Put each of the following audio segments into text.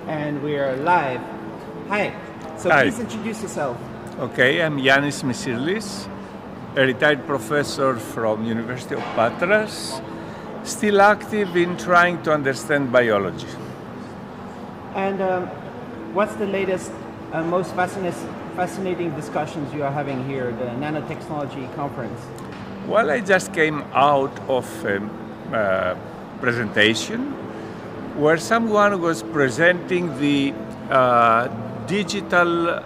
And we are live. Hi. So Hi. please introduce yourself. Okay, I'm Yannis Misirlis, a retired professor from University of Patras, still active in trying to understand biology. And what's the latest, most fascinating discussions you are having here at the Nanotechnology conference? Well, I just came out of a presentation where someone was presenting the digital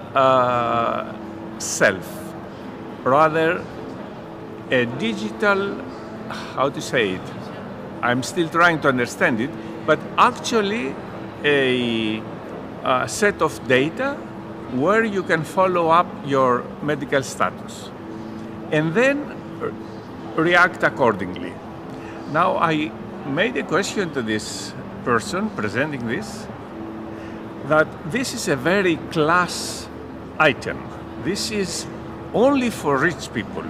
self, rather a digital, how to say it, I'm still trying to understand it, but actually a set of data where you can follow up your medical status and then react accordingly. Now, I made a question to this person presenting this, that this is a very class item. This is only for rich people.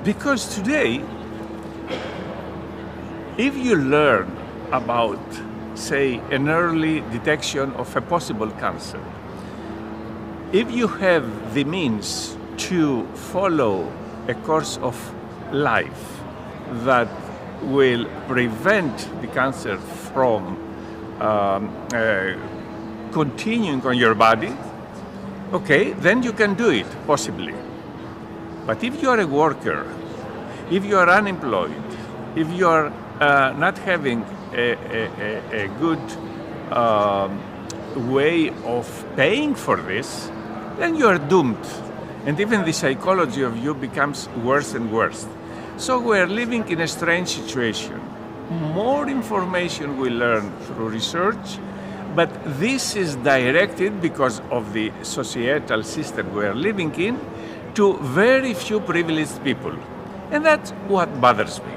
Because today, if you learn about, say, an early detection of a possible cancer, if you have the means to follow a course of life that will prevent the cancer from continuing on your body, okay, then you can do it, possibly. But if you are a worker, if you are unemployed, if you are not having a good way of paying for this, then you are doomed. And even the psychology of you becomes worse and worse. So we are living in a strange situation. More information we learn through research, but this is directed because of the societal system we are living in to very few privileged people. And that's what bothers me.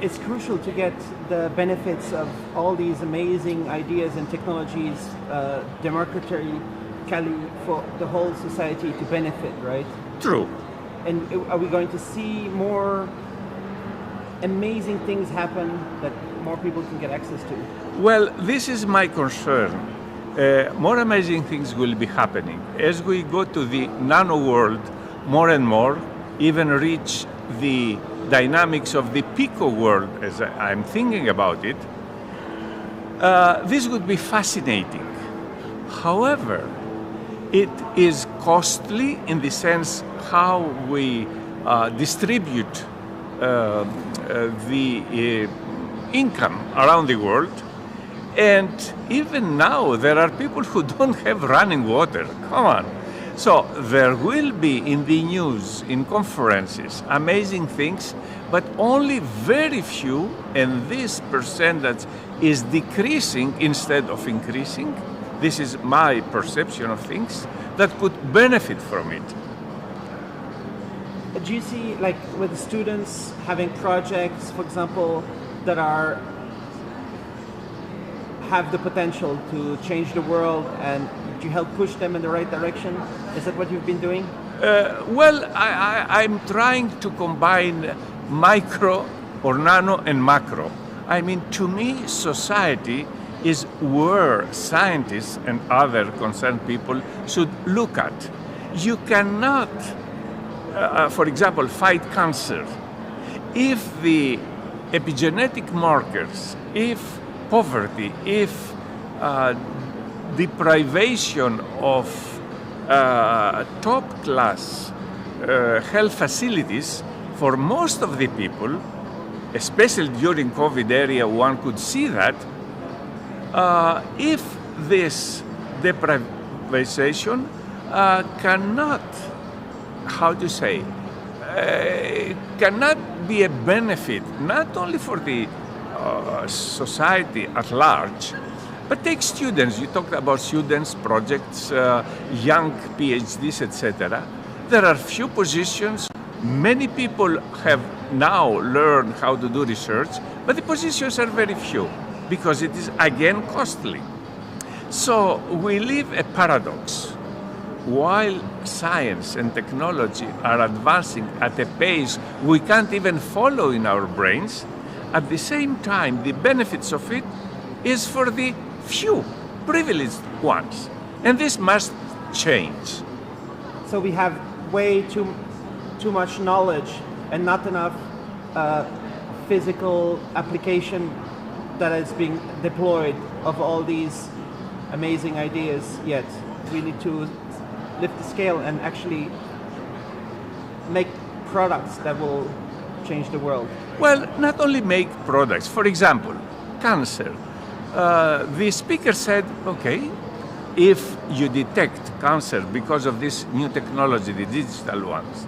It's crucial to get the benefits of all these amazing ideas and technologies democratically for the whole society to benefit, right? True. And are we going to see more amazing things happen that more people can get access to? Well, this is my concern. More amazing things will be happening. As we go to the nano world more and more, even reach the dynamics of the pico world, as I'm thinking about it, this would be fascinating. However, it is costly in the sense how we distribute the income around the world. And even now, there are people who don't have running water. Come on. So there will be in the news, in conferences, amazing things, but only very few, and this percentage is decreasing instead of increasing. This is my perception of things that could benefit from it. Do you see, like, with the students having projects, for example, that have the potential to change the world, and do you help push them in the right direction? Is that what you've been doing? Well, I'm trying to combine micro or nano and macro. I mean, to me, society is where scientists and other concerned people should look at. You cannot, for example, fight cancer if the epigenetic markers, if poverty, if deprivation of top-class health facilities for most of the people, especially during COVID area, one could see that. If this deprivation cannot, how to say, cannot be a benefit not only for the society at large, but take students. You talked about students, projects, young PhDs, etc. There are few positions. Many people have now learned how to do research, but the positions are very few because it is again costly. So we live a paradox. While science and technology are advancing at a pace we can't even follow in our brains, at the same time the benefits of it is for the few privileged ones. And this must change. So we have way too much knowledge and not enough physical application that is being deployed of all these amazing ideas yet. We need to lift the scale and actually make products that will change the world. Well, not only make products. For example, cancer. The speaker said, okay, if you detect cancer because of this new technology, the digital ones,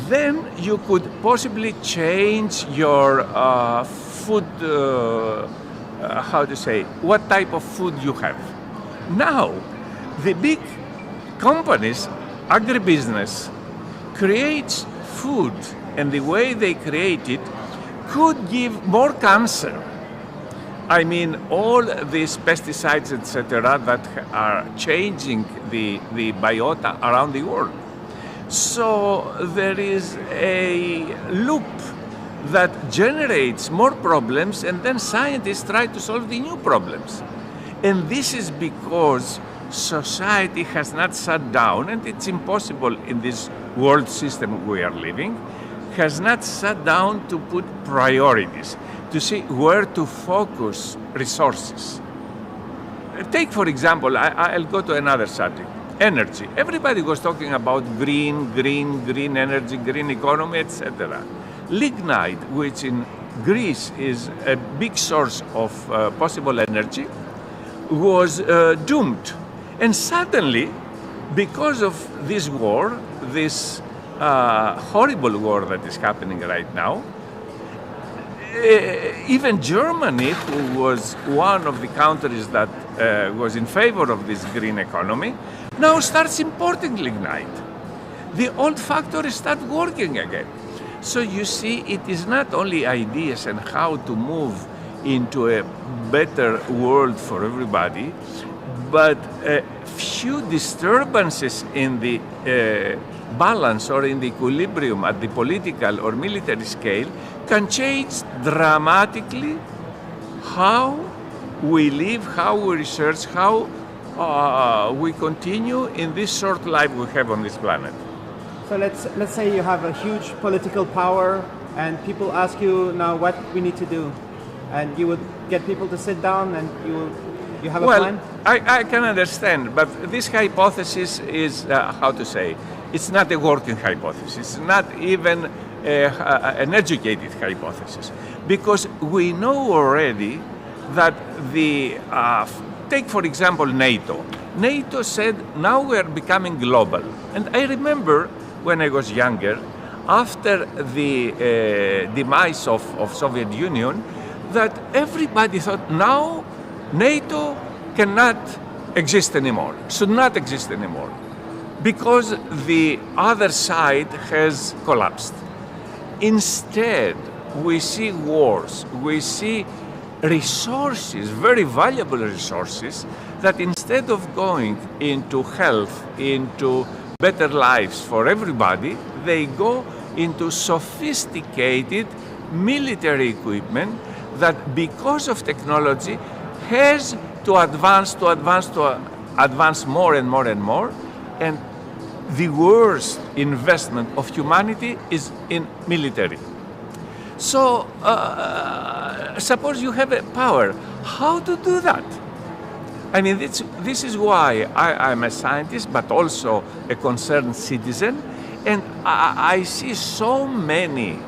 then you could possibly change your food, what type of food you have. Now, the big companies, agribusiness, creates food, and the way they create it could give more cancer. I mean, all these pesticides, etc., that are changing the biota around the world. So there is a loop that generates more problems, and then scientists try to solve the new problems. And this is because society has not sat down, and it's impossible in this world system we are living, has not sat down to put priorities, to see where to focus resources. Take, for example, I'll go to another subject, energy. Everybody was talking about green energy, green economy, etc. Lignite, which in Greece is a big source of possible energy, was doomed. And suddenly, because of this war, this horrible war that is happening right now, even Germany, who was one of the countries that was in favor of this green economy, now starts importing lignite. The old factories start working again. So you see, it is not only ideas and how to move into a better world for everybody, but a few disturbances in the balance or in the equilibrium at the political or military scale can change dramatically how we live, how we research, how we continue in this short life we have on this planet. So let's say you have a huge political power and people ask you now what we need to do, and you would get people to sit down and you have a plan? I can understand, but this hypothesis is, it's not a working hypothesis. It's not even an educated hypothesis, because we know already that take for example NATO. NATO said now we are becoming global. And I remember when I was younger, after the demise of Soviet Union, that everybody thought now NATO cannot exist anymore, should not exist anymore, because the other side has collapsed. Instead, we see wars, we see resources, very valuable resources, that instead of going into health, into better lives for everybody, they go into sophisticated military equipment that, because of technology, has to advance more and more and more, and the worst investment of humanity is in military. So, suppose you have a power, how to do that? I mean, this is why I'm a scientist, but also a concerned citizen, and I see so many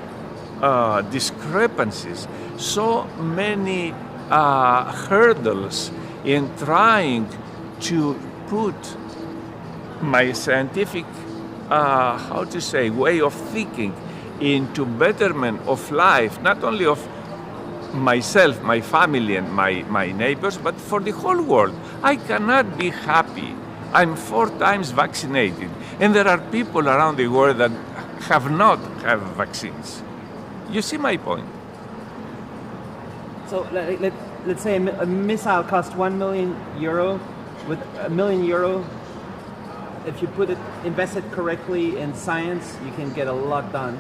discrepancies, so many hurdles in trying to put my scientific, way of thinking into betterment of life, not only of myself, my family, and my neighbors, but for the whole world. I cannot be happy. I'm 4 times vaccinated, and there are people around the world that have not had vaccines. You see my point? So let's say a missile costs €1 million. With €1 million, if you invest it correctly in science, you can get a lot done.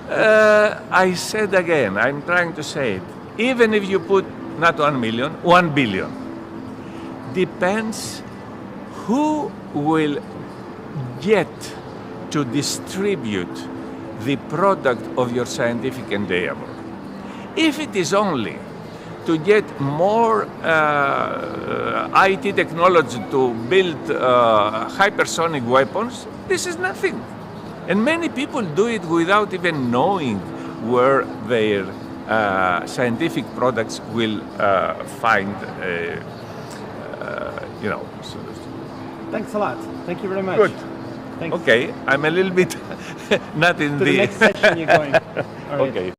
I said again, I'm trying to say it, even if you put not 1 million, 1 billion. Depends who will get to distribute the product of your scientific endeavor. If it is only to get more IT technology to build hypersonic weapons, this is nothing. And many people do it without even knowing where their scientific products will find, Thanks a lot. Thank you very much. Good. Thanks. Okay, I'm a little bit not in To the next session you're going. All right. Okay.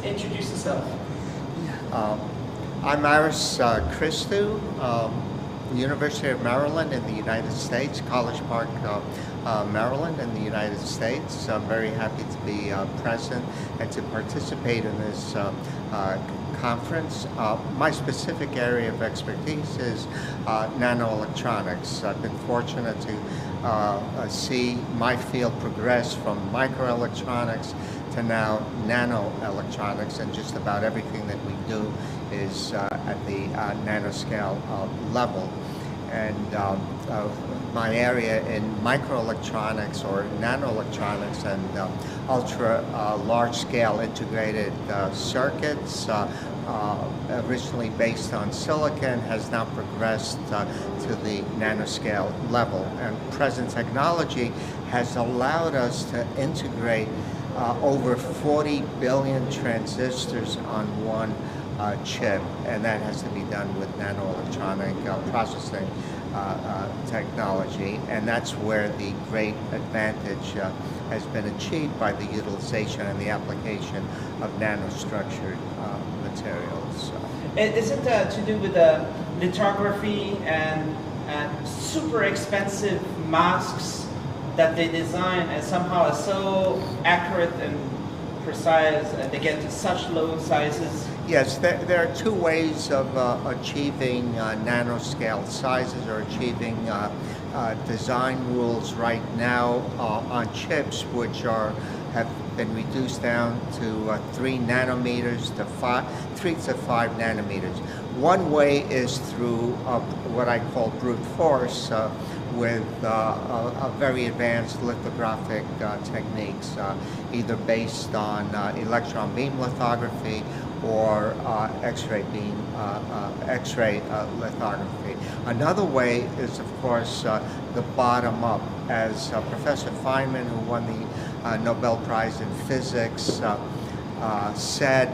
introduce yourself. I'm Aris Christou, University of Maryland in the United States, College Park, Maryland in the United States. I'm very happy to be present and to participate in this conference. My specific area of expertise is nanoelectronics. I've been fortunate to see my field progress from microelectronics to now nanoelectronics, and just about everything that we do is at the nanoscale level. And my area in microelectronics or nanoelectronics and ultra large scale integrated circuits, originally based on silicon, has now progressed to the nanoscale level. And present technology has allowed us to integrate over 40 billion transistors on one chip, and that has to be done with nanoelectronic processing technology, and that's where the great advantage has been achieved by the utilization and the application of nanostructured materials. Is it to do with lithography and super expensive masks that they design and somehow are so accurate and precise and they get to such low sizes? Yes, there are two ways of achieving nanoscale sizes or achieving design rules right now on chips, which have been reduced down to 3 nanometers to 3 to 5 nanometers. One way is through what I call brute force, with very advanced lithographic techniques, either based on electron beam lithography or X-ray beam, X-ray lithography. Another way is, of course, the bottom up, as Professor Feynman, who won the Nobel Prize in Physics, said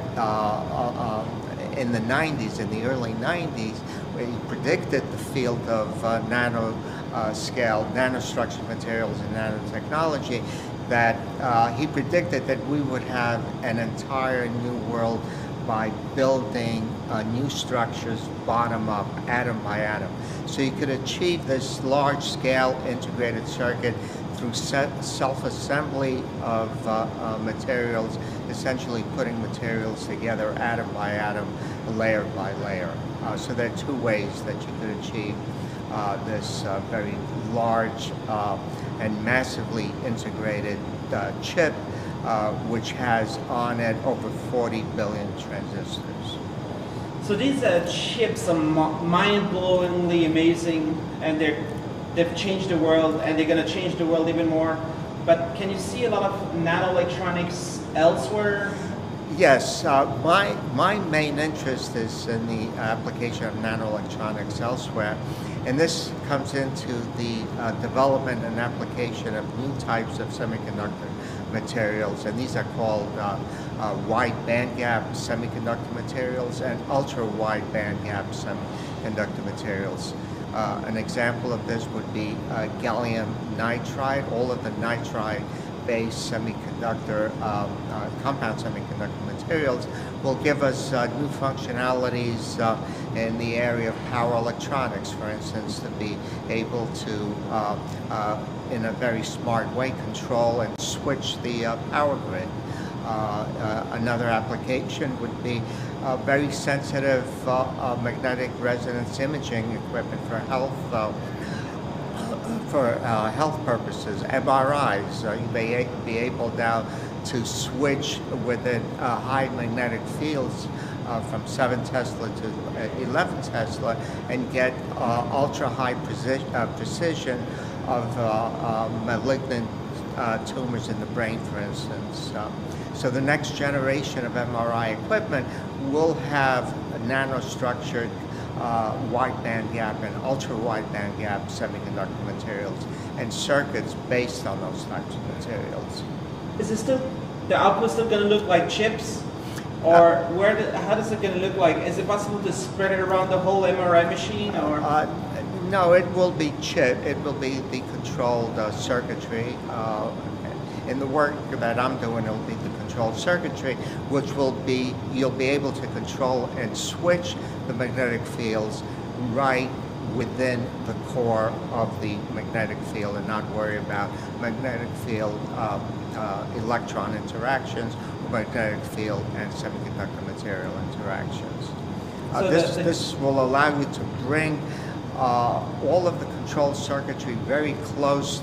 in the 90s, in the early 90s, where he predicted the field of nanostructured materials and nanotechnology, that he predicted that we would have an entire new world by building new structures bottom up, atom by atom. So you could achieve this large scale integrated circuit through self-assembly of materials, essentially putting materials together atom by atom, layer by layer. So there are two ways that you could achieve this very large and massively integrated chip, which has on it over 40 billion transistors. So these chips are mind-blowingly amazing, and they've changed the world, and they're going to change the world even more. But can you see a lot of nanoelectronics elsewhere? Yes, my main interest is in the application of nanoelectronics elsewhere, and this comes into the development and application of new types of semiconductor materials, and these are called wide bandgap semiconductor materials and ultra-wide bandgap semiconductor materials. An example of this would be gallium nitride. All of the nitride-based semiconductor, compound semiconductor materials will give us new functionalities in the area of power electronics, for instance, to be able to, in a very smart way, control and switch the power grid. Another application would be very sensitive magnetic resonance imaging equipment for health purposes, MRIs. You may be able now to switch within high magnetic fields from 7 Tesla to 11 Tesla and get ultra high precision of malignant tumors in the brain, for instance. So the next generation of MRI equipment will have nanostructured wide bandgap and ultra wide bandgap semiconductor materials and circuits based on those types of materials. Is it still, the output still going to look like chips? Or how does it going to look like? Is it possible to spread it around the whole MRI machine? Or no, it will be chip. It will be the controlled circuitry. In the work that I'm doing, it will be the controlled control circuitry, which you'll be able to control and switch the magnetic fields right within the core of the magnetic field and not worry about magnetic field electron interactions or magnetic field and semiconductor material interactions. This will allow you to bring all of the control circuitry very close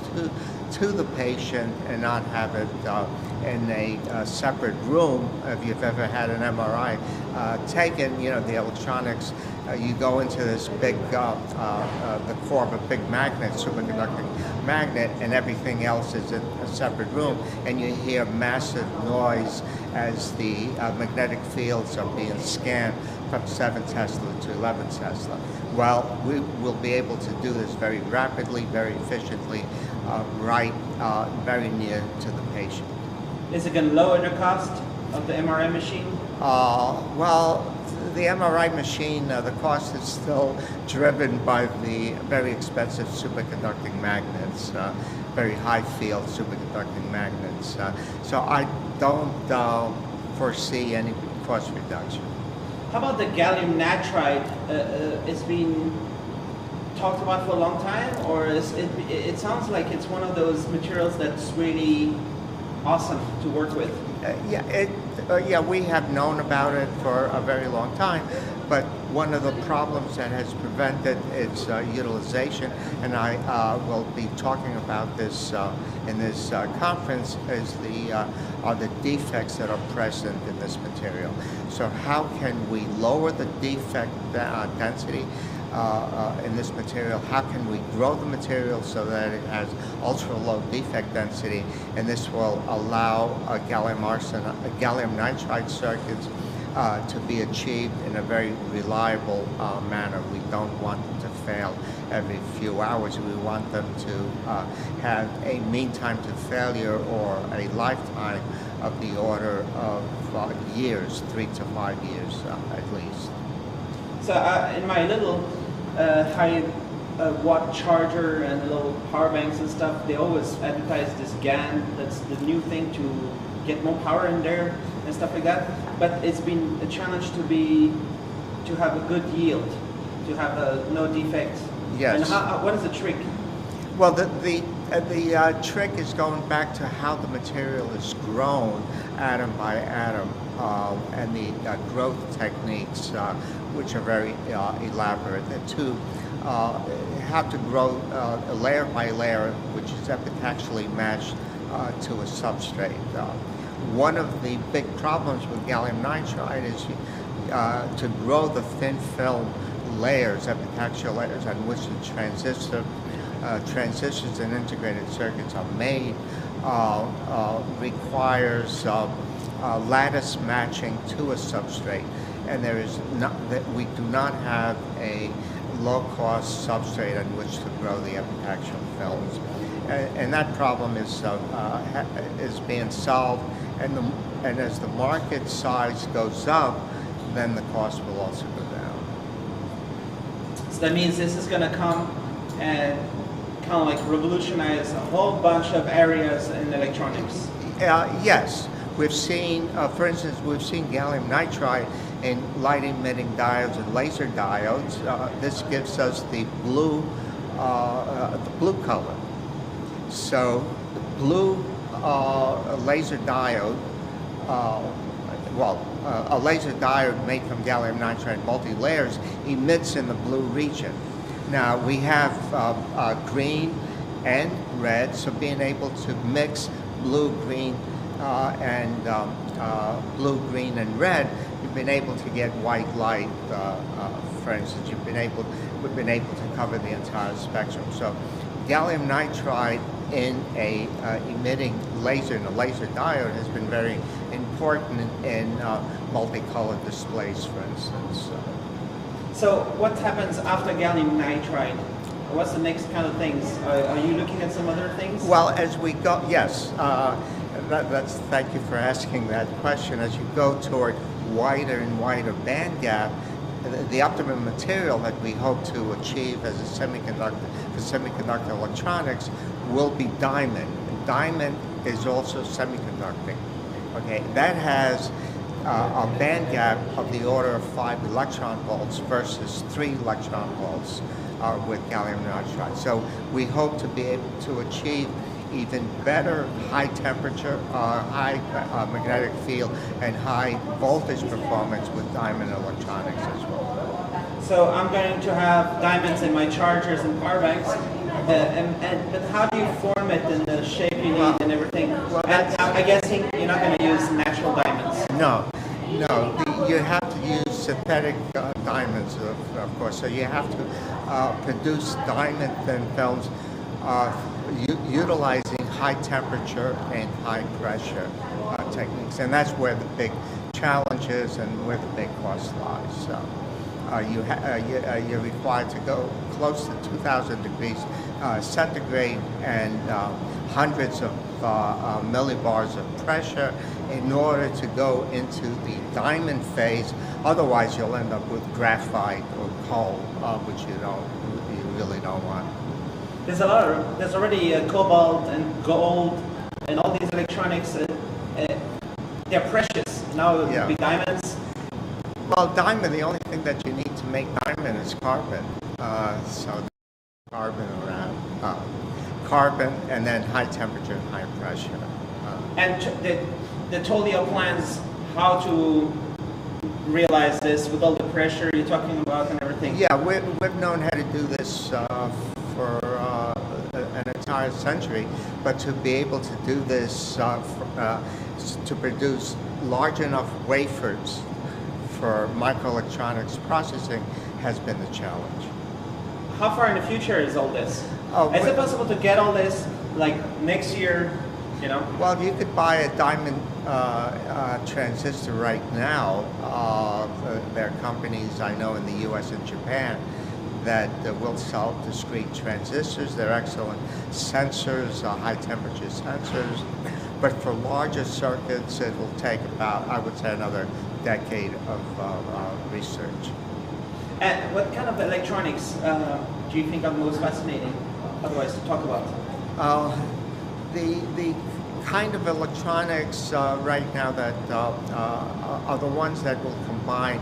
to the patient and not have it in a separate room. If you've ever had an MRI taken, the electronics, you go into this big, the core of a big magnet, superconducting magnet, and everything else is in a separate room, and you hear massive noise as the magnetic fields are being scanned from 7 Tesla to 11 Tesla. Well, we will be able to do this very rapidly, very efficiently, very near to the patient. Is it going to lower the cost of the MRI machine? Well, the MRI machine, the cost is still driven by the very expensive superconducting magnets, very high field superconducting magnets. So I don't foresee any cost reduction. How about the gallium nitride? It's been talked about for a long time, or it sounds like it's one of those materials that's really awesome to work with. We have known about it for a very long time, but one of the problems that has prevented its utilization, and I will be talking about this in this conference, are the defects that are present in this material. So how can we lower the defect density in this material? How can we grow the material so that it has ultra-low defect density, and this will allow gallium nitride circuits to be achieved in a very reliable manner. We don't want them to fail every few hours. We want them to have a mean time to failure or a lifetime of the order of years, 3 to 5 years at least. So in my little high watt charger and little power banks and stuff, they always advertise this GaN. That's the new thing to get more power in there and stuff like that. But it's been a challenge to have a good yield, to have no defect. Yes. And what is the trick? Well, the trick is going back to how the material is grown atom by atom, and the growth techniques, which are very elaborate. The two have to grow layer by layer, which is epitaxially matched to a substrate. One of the big problems with gallium nitride is to grow the thin film layers, epitaxial layers, on which the transistors and integrated circuits are made, requires lattice matching to a substrate, and we do not have a low-cost substrate on which to grow the epitaxial films, and that problem is being solved. And as the market size goes up, then the cost will also go down. So that means this is going to come and kind of like revolutionize a whole bunch of areas in electronics. Yes. We've seen, for instance, gallium nitride in light-emitting diodes and laser diodes. This gives us the blue color. So the blue laser diode, a laser diode made from gallium nitride multi-layers emits in the blue region. Now we have green and red, so being able to mix blue, green, blue, green, and red, you've been able to get white light. For instance, we've been able to cover the entire spectrum. So gallium nitride in a emitting laser, in a laser diode, has been very important in multicolored displays, for instance. So what happens after gallium nitride? What's the next kind of things? Are you looking at some other things? Well, as we go, yes. Thank you for asking that question. As you go toward wider and wider band gap, the optimum material that we hope to achieve as a semiconductor for semiconductor electronics will be diamond. Diamond is also semiconducting. Okay, that has a band gap of the order of 5 electron volts versus 3 electron volts with gallium nitride. So we hope to be able to achieve even better high temperature, high magnetic field, and high voltage performance with diamond electronics as well. So I'm going to have diamonds in my chargers and power banks. But how do you form it in the shape you need and everything? And I'm guessing you're not going to use natural diamonds. No. You have to use synthetic diamonds, of course. So you have to produce diamond thin films utilizing high temperature and high pressure techniques. And that's where the big challenge is and where the big cost lies. So you're required to go close to 2,000 degrees centigrade and hundreds of millibars of pressure in order to go into the diamond phase. Otherwise, you'll end up with graphite or coal, which you really don't want. There's already cobalt and gold and all these electronics. They're precious. Now it would be diamonds. Well, diamond, the only thing that you need to make diamond is carbon. So carbon around carbon, and then high temperature and high pressure. And the Tolio plans how to realize this with all the pressure you're talking about and everything. Yeah, we've known how to do this for an entire century, but to be able to do this to produce large enough wafers for microelectronics processing has been the challenge. How far in the future is all this? Oh, is it possible to get all this like next year? You know? Well, you could buy a diamond transistor right now. There are companies I know in the U.S. and Japan that will sell discrete transistors. They're excellent sensors, high temperature sensors. But for larger circuits, it will take about, I would say, another decade of research. And what kind of electronics do you think are most fascinating, otherwise, to talk about? The kind of electronics right now that are the ones that will combine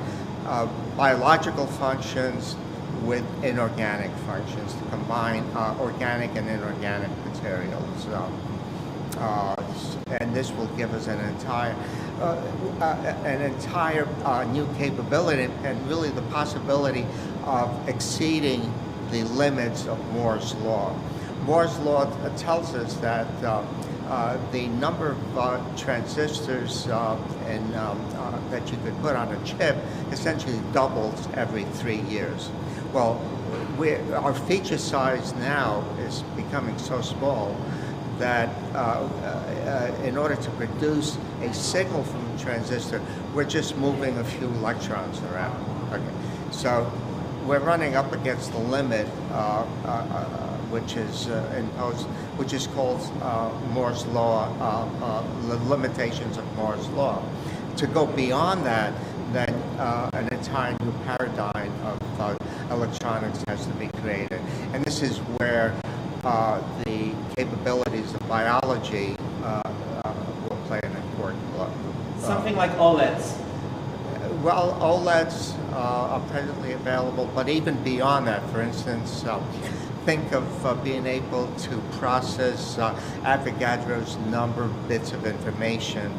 biological functions with inorganic functions, to combine organic and inorganic materials. And this will give us an entire new capability and really the possibility of exceeding the limits of Moore's law. Moore's law tells us that the number of transistors that you could put on a chip essentially doubles every 3 years. Well, our feature size now is becoming so small that in order to produce a signal from the transistor, we're just moving a few electrons around. Okay. So we're running up against the limit, which is imposed, which is called Moore's law, the limitations of Moore's law. To go beyond that, then an entire new paradigm of electronics has to be created, and this is where the capabilities of biology will play an important role. Something like OLEDs. Well, OLEDs are presently available, but even beyond that, for instance, think of being able to process Avogadro's number of bits of information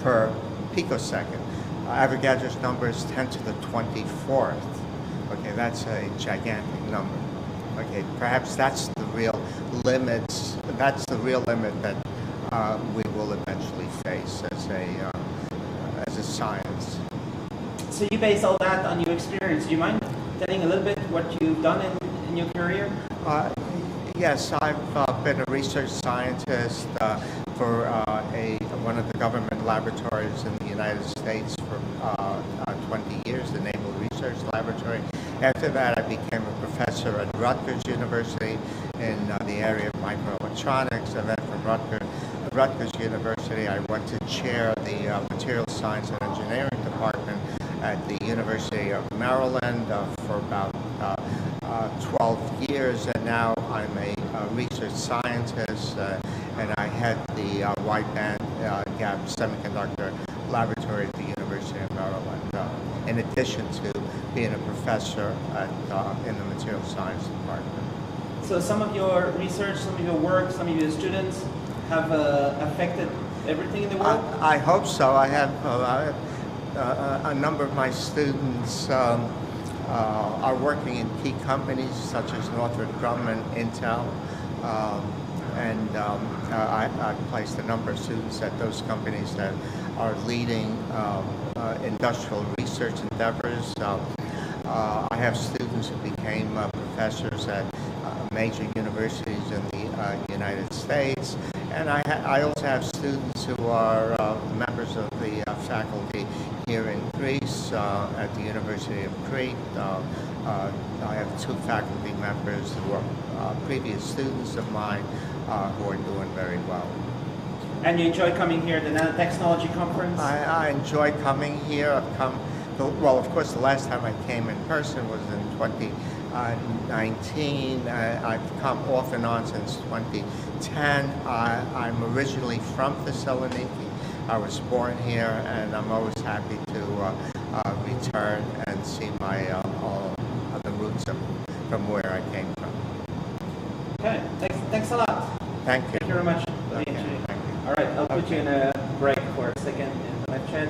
per picosecond. Avogadro's number is 10 to the 24th. Okay, that's a gigantic number. Okay, perhaps that's the real limits. That's the real limit that we will eventually face as a science. So you base all that on your experience. Do you mind telling a little bit what you've done in your career? Yes, I've been a research scientist for one of the government laboratories in the United States for 20 years, the Naval Research Laboratory. After that, I became a professor at Rutgers University in the area of microelectronics, and then from Rutgers University, I went to chair the Materials Science and Engineering Department at the University of Maryland for about 12 years, and now I'm a research scientist, and I head the wideband Gap Semiconductor Laboratory at the University of Maryland, in addition to being a professor in the Material Science Department. So some of your research, some of your work, some of your students have affected everything in the world? I hope so. I have a number of my students are working in key companies such as Northrop Grumman, Intel, and I've placed a number of students at those companies that are leading industrial research endeavors. I have students who became professors at major universities in the United States, and I also have students who are members of the faculty here in Greece at the University of Crete. I have two faculty members who are previous students of mine who are doing very well. And you enjoy coming here, the Nanotechnology conference? I enjoy coming here. I've come, well, of course, the last time I came in person was in 2019. I've come off and on since 2010. I'm originally from Thessaloniki. I was born here, and I'm always happy to return and see my the roots from where I came from. Okay, thanks a lot. Thank you. Thank you very much. Okay, thank you. All right, I'll put you in a break for a second in the live chat.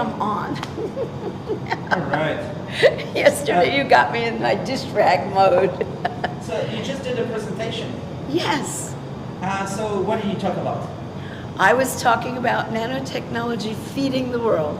I'm on. All right. Yesterday you got me in my dish rag mode. So you just did a presentation. Yes. So what did you talk about? I was talking about nanotechnology feeding the world,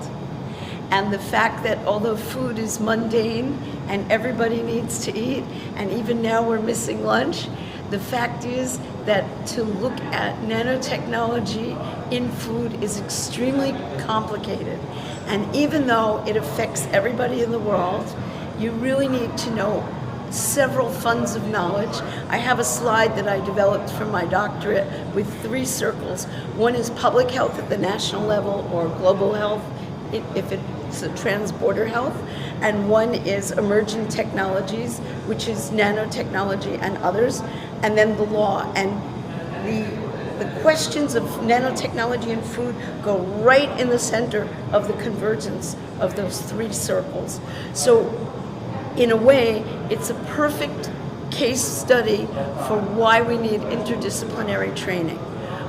and the fact that although food is mundane and everybody needs to eat, and even now we're missing lunch, the fact is that to look at nanotechnology in food is extremely complicated. And even though it affects everybody in the world, you really need to know several funds of knowledge. I have a slide that I developed for my doctorate with 3 circles. One is public health at the national level, or global health if it's a transborder health, and one is emerging technologies, which is nanotechnology and others, and then the law. And the questions of nanotechnology and food go right in the center of the convergence of those 3 circles. So in a way, it's a perfect case study for why we need interdisciplinary training,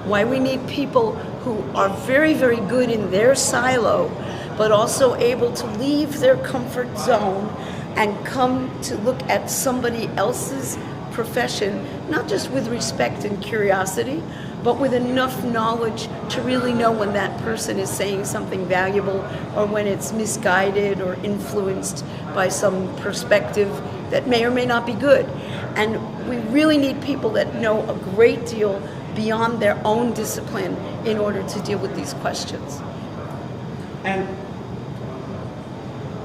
why we need people who are very, very good in their silo, but also able to leave their comfort zone and come to look at somebody else's profession, not just with respect and curiosity, but with enough knowledge to really know when that person is saying something valuable or when it's misguided or influenced by some perspective that may or may not be good. And we really need people that know a great deal beyond their own discipline in order to deal with these questions. And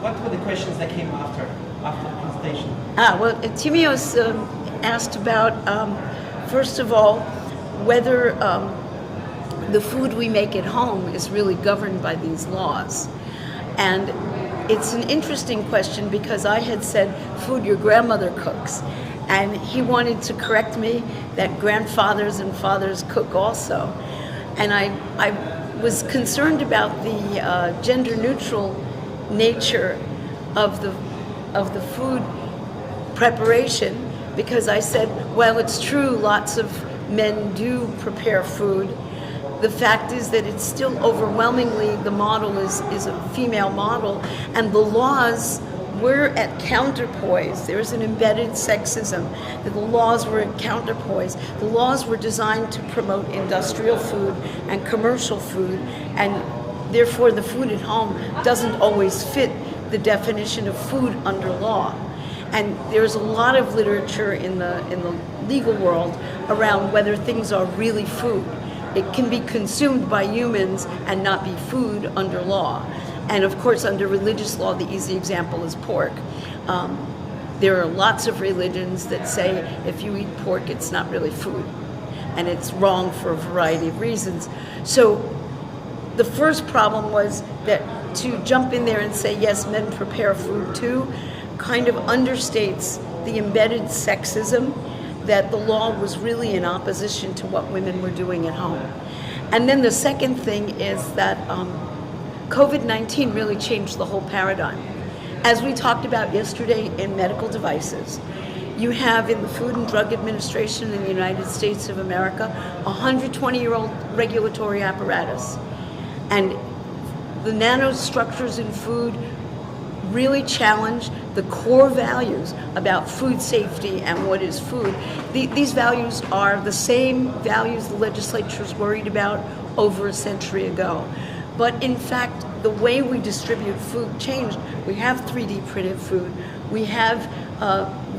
what were the questions that came after the presentation? Well, Timios asked about, first of all, whether the food we make at home is really governed by these laws. And it's an interesting question because I had said food your grandmother cooks, and he wanted to correct me that grandfathers and fathers cook also. And I was concerned about the gender neutral nature of the food preparation, because I said, well, it's true, lots of men do prepare food. The fact is that it's still overwhelmingly, the model is a female model, and the laws were at counterpoise. There's an embedded sexism, that the laws were at counterpoise. The laws were designed to promote industrial food and commercial food, and therefore the food at home doesn't always fit the definition of food under law. And there's a lot of literature in the legal world around whether things are really food. It can be consumed by humans and not be food under law. And of course, under religious law, the easy example is pork. There are lots of religions that say if you eat pork, it's not really food. And it's wrong for a variety of reasons. So the first problem was that to jump in there and say, yes, men prepare food too, kind of understates the embedded sexism that the law was really in opposition to what women were doing at home. And then the second thing is that COVID-19 really changed the whole paradigm. As we talked about yesterday in medical devices, you have in the Food and Drug Administration in the United States of America a 120-year-old regulatory apparatus. And the nanostructures in food really challenge the core values about food safety and what is food. These values are the same values the legislature was worried about over a century ago. But in fact, the way we distribute food changed. We have 3D printed food. We have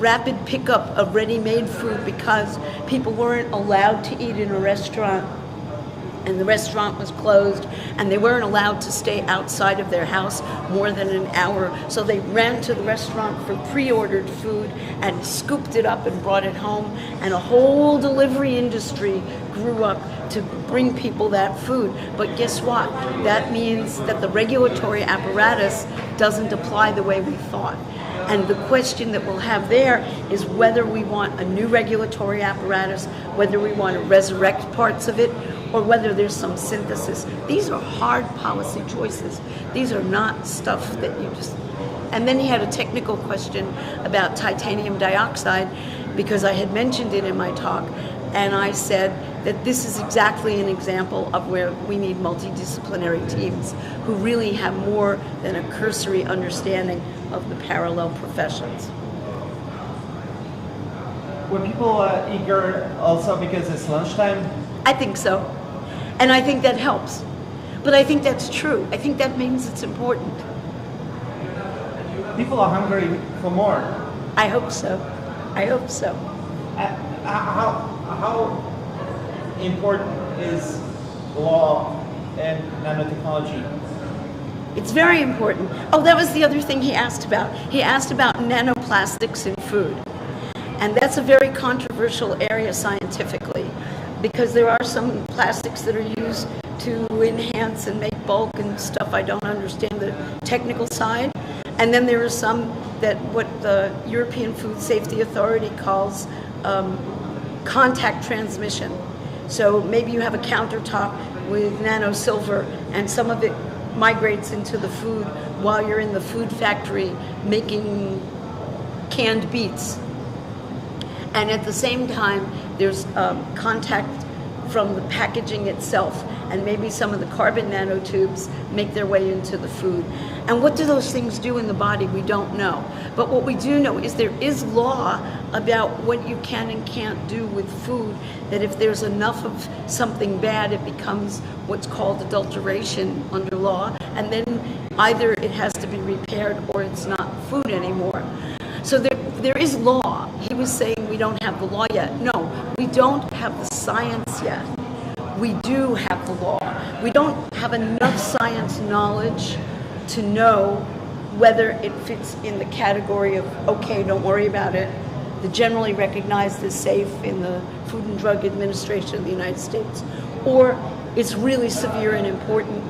rapid pickup of ready-made food because people weren't allowed to eat in a restaurant, and the restaurant was closed, and they weren't allowed to stay outside of their house more than an hour. So they ran to the restaurant for pre-ordered food and scooped it up and brought it home. And a whole delivery industry grew up to bring people that food. But guess what? That means that the regulatory apparatus doesn't apply the way we thought. And the question that we'll have there is whether we want a new regulatory apparatus, whether we want to resurrect parts of it, or whether there's some synthesis. These are hard policy choices. These are not stuff that you just... And then he had a technical question about titanium dioxide, because I had mentioned it in my talk, and I said, that this is exactly an example of where we need multidisciplinary teams who really have more than a cursory understanding of the parallel professions. Were people eager also because it's lunchtime? I think so. And I think that helps. But I think that's true. I think that means it's important. People are hungry for more. I hope so. I hope so. How important is law and nanotechnology? It's very important. Oh, that was the other thing he asked about. He asked about nanoplastics in food. And that's a very controversial area scientifically, because there are some plastics that are used to enhance and make bulk and stuff. I don't understand the technical side. And then there are some that what the European Food Safety Authority calls contact transmission. So maybe you have a countertop with nano silver and some of it migrates into the food while you're in the food factory making canned beets. And at the same time, there's contact from the packaging itself, and maybe some of the carbon nanotubes make their way into the food. And what do those things do in the body? We don't know. But what we do know is there is law about what you can and can't do with food, that if there's enough of something bad, it becomes what's called adulteration under law, and then either it has to be repaired or it's not food anymore. So there is law. He was saying we don't have the law yet. No, we don't have the science yet. We do have the law. We don't have enough science knowledge to know whether it fits in the category of, okay, don't worry about it. The generally recognized as safe in the Food and Drug Administration of the United States, or it's really severe and important.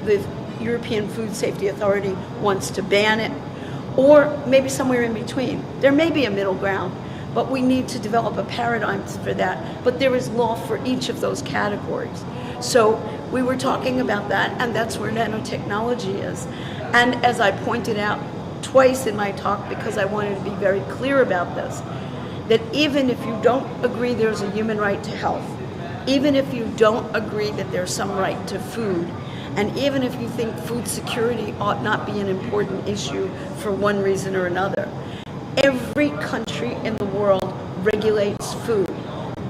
The European Food Safety Authority wants to ban it, or maybe somewhere in between. There may be a middle ground, but we need to develop a paradigm for that. But there is law for each of those categories. So we were talking about that, and that's where nanotechnology is. And as I pointed out twice in my talk, because I wanted to be very clear about this, that even if you don't agree there's a human right to health, even if you don't agree that there's some right to food, and even if you think food security ought not be an important issue for one reason or another, every country in the world regulates food.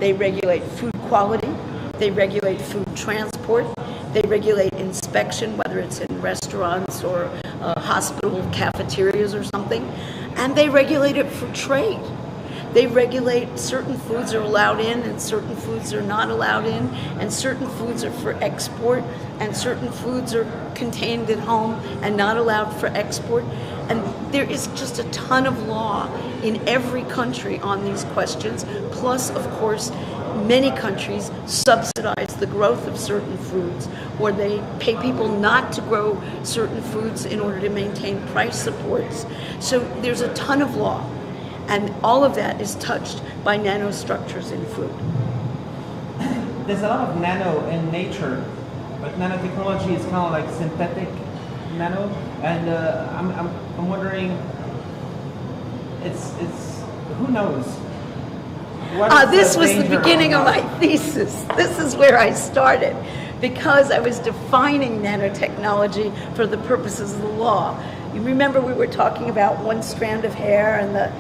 They regulate food quality, they regulate food transport, they regulate inspection, whether it's in restaurants or hospital cafeterias or something, and they regulate it for trade. They regulate certain foods are allowed in and certain foods are not allowed in, and certain foods are for export and certain foods are contained at home and not allowed for export. And there is just a ton of law in every country on these questions. Plus, of course, many countries subsidize the growth of certain foods, or they pay people not to grow certain foods in order to maintain price supports. So there's a ton of law. And all of that is touched by nanostructures in food. There's a lot of nano in nature, but nanotechnology is kind of like synthetic nano. And I'm wondering, it's who knows? This was the beginning of my thesis. This is where I started, because I was defining nanotechnology for the purposes of the law. You remember we were talking about one strand of hair, and the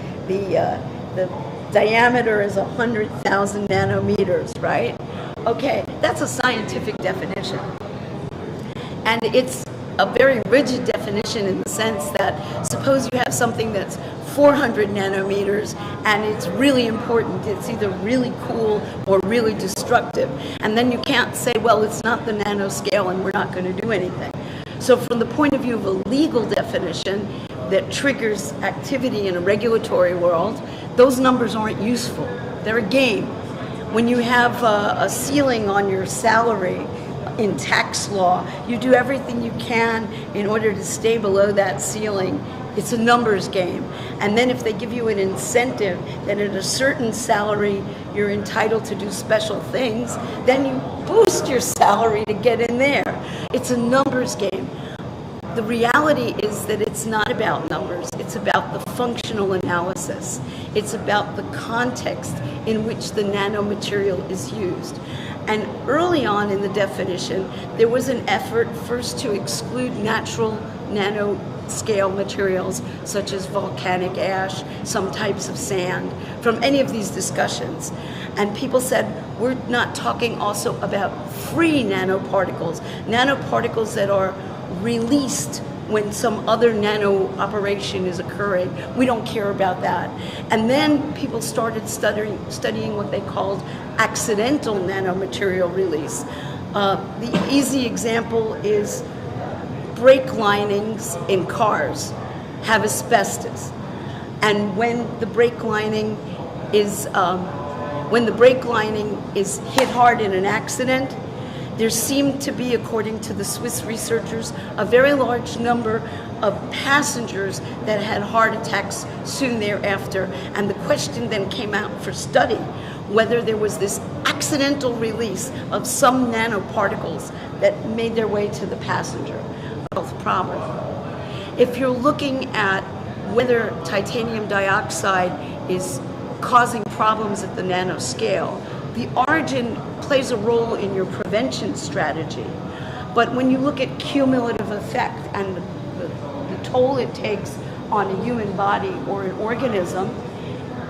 diameter is 100,000 nanometers, right? Okay, that's a scientific definition. And it's a very rigid definition in the sense that suppose you have something that's 400 nanometers and it's really important, it's either really cool or really destructive. And then you can't say, well, it's not the nanoscale and we're not going to do anything. So from the point of view of a legal definition that triggers activity in a regulatory world, those numbers aren't useful. They're a game. When you have a ceiling on your salary in tax law, you do everything you can in order to stay below that ceiling. It's a numbers game. And then if they give you an incentive that at a certain salary you're entitled to do special things, then you boost your salary to get in there. It's a numbers game. the reality is that it's not about numbers, it's about the functional analysis. It's about the context in which the nanomaterial is used. And early on in the definition, there was an effort first to exclude natural nanoscale materials such as volcanic ash, some types of sand, from any of these discussions. And people said, we're not talking also about free nanoparticles, nanoparticles that are released when some other nano operation is occurring. We don't care about that. And then people started studying what they called accidental nanomaterial release. The easy example is brake linings in cars have asbestos. And when the brake lining is hit hard in an accident, there seemed to be, according to the Swiss researchers, a very large number of passengers that had heart attacks soon thereafter. And the question then came out for study whether there was this accidental release of some nanoparticles that made their way to the passenger. Health problem. If you're looking at whether titanium dioxide is causing problems at the nanoscale, the origin plays a role in your prevention strategy. But when you look at cumulative effect and the toll it takes on a human body or an organism,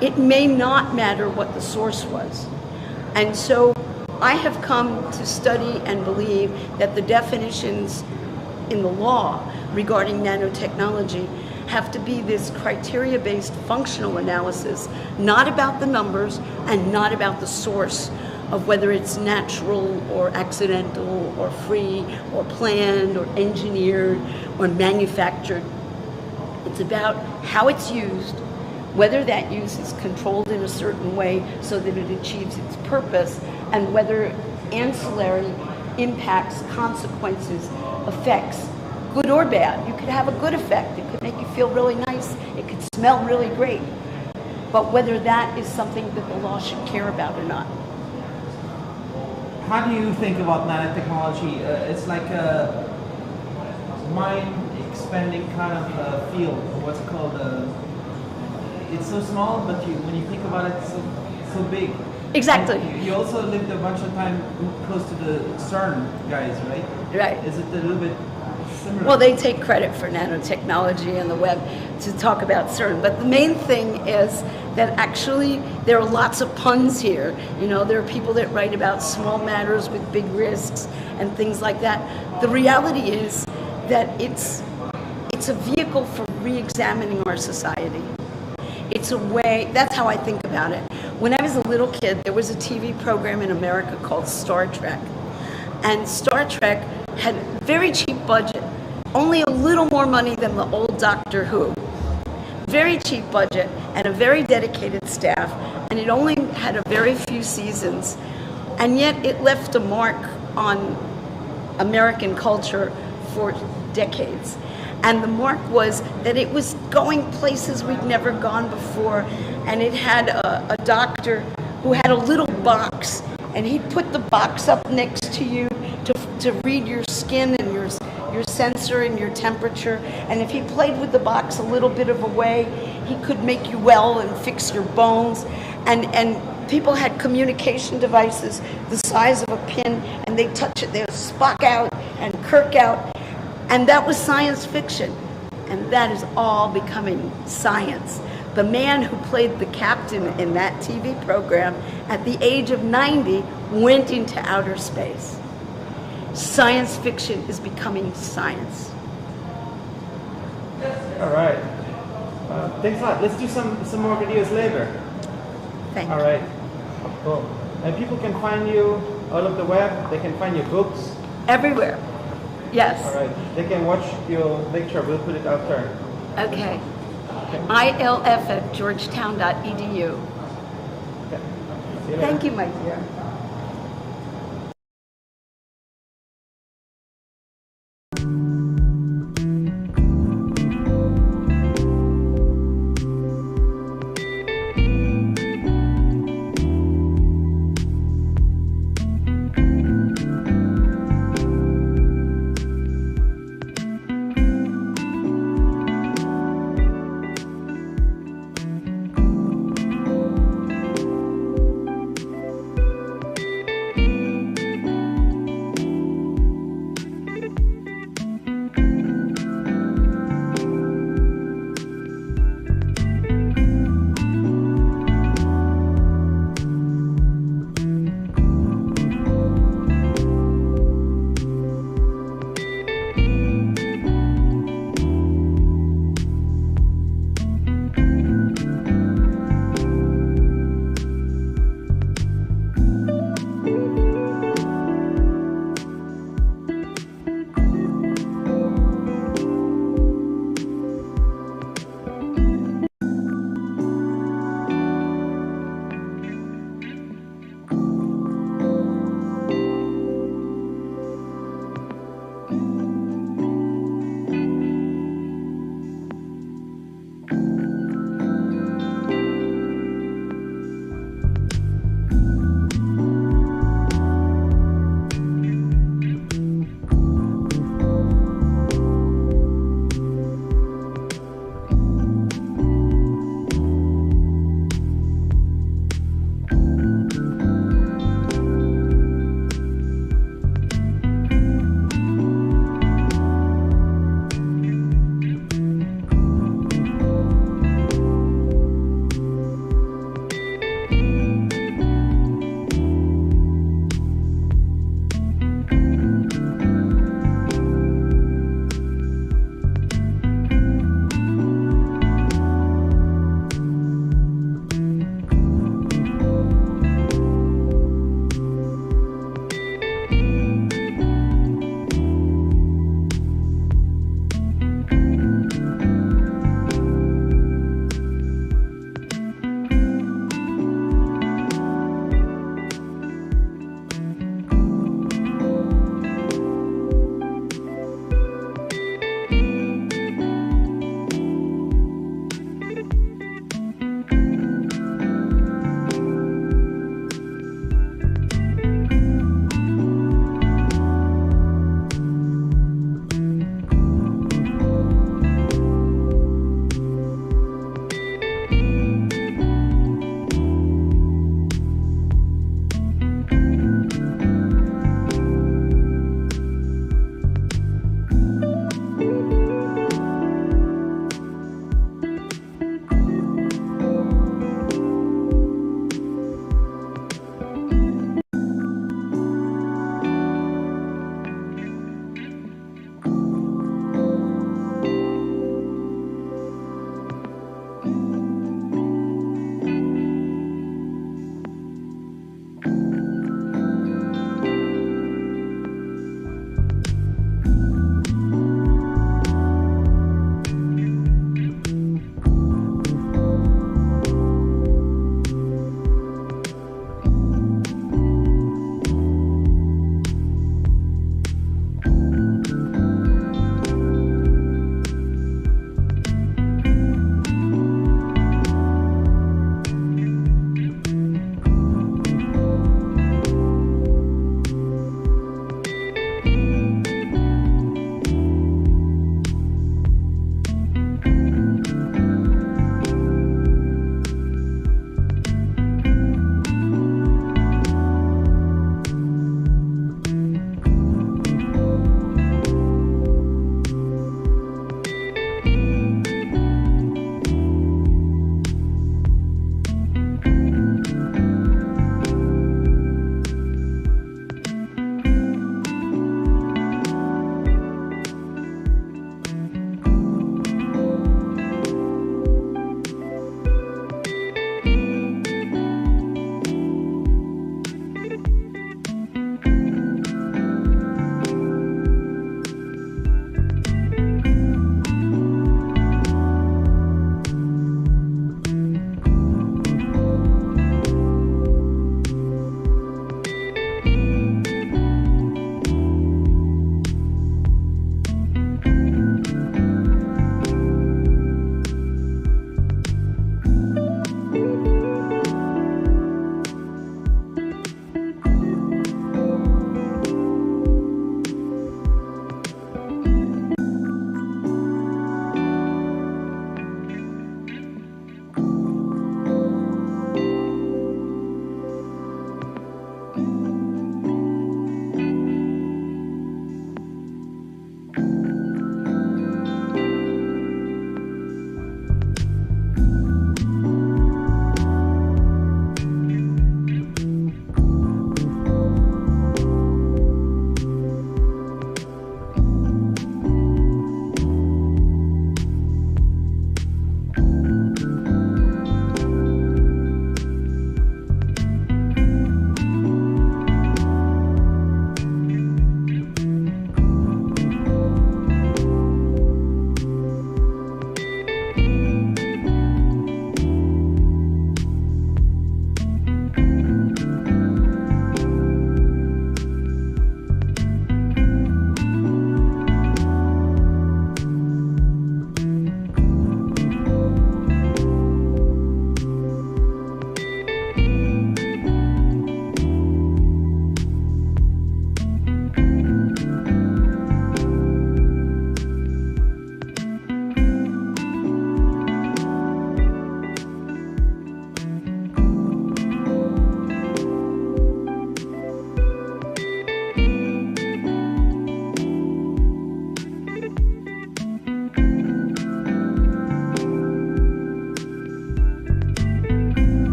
it may not matter what the source was. And so I have come to study and believe that the definitions in the law regarding nanotechnology have to be this criteria-based functional analysis, not about the numbers and not about the source of whether it's natural or accidental or free or planned or engineered or manufactured. It's about how it's used, whether that use is controlled in a certain way so that it achieves its purpose, and whether ancillary impacts, consequences, effects, good or bad. You could have a good effect. It could make you feel really nice. It could smell really great. But whether that is something that the law should care about or not. How do you think about nanotechnology? It's like a mind-expanding kind of field. What's it called? It's so small, but when you think about it, it's so big. Exactly. And you also lived a bunch of time close to the CERN guys, right? Right. Is it a little bit similar? Well, they take credit for nanotechnology and the web to talk about CERN, but the main thing is that actually there are lots of puns here. You know, there are people that write about small matters with big risks and things like that. The reality is that it's a vehicle for re-examining our society. It's a way, that's how I think about it. When I was a little kid, there was a TV program in America called Star Trek. And Star Trek had very cheap budget, only a little more money than the old Doctor Who. Very cheap budget and a very dedicated staff, and it only had a very few seasons. And yet it left a mark on American culture for decades. And the mark was that it was going places we'd never gone before. And it had a doctor who had a little box, and he'd put the box up next to you to read your skin and your sensor and your temperature. And if he played with the box a little bit of a way, he could make you well and fix your bones. And people had communication devices the size of a pin, and they'd touch it, they'd Spock out and Kirk out. And that was science fiction. And that is all becoming science. The man who played the captain in that TV program at the age of 90 went into outer space. Science fiction is becoming science. All right. Thanks a lot. Let's do some more videos later. Thank you. All right. Cool. And people can find you all over the web. They can find your books. Everywhere. Yes. All right. They can watch your lecture. We'll put it out there. Okay. ilf@georgetown.edu. Okay. See you later. Thank you, my dear.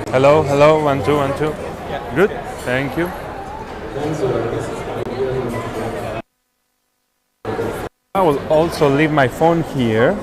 Hello, hello, 1 2 1 2. Good, thank you. I will also leave my phone here.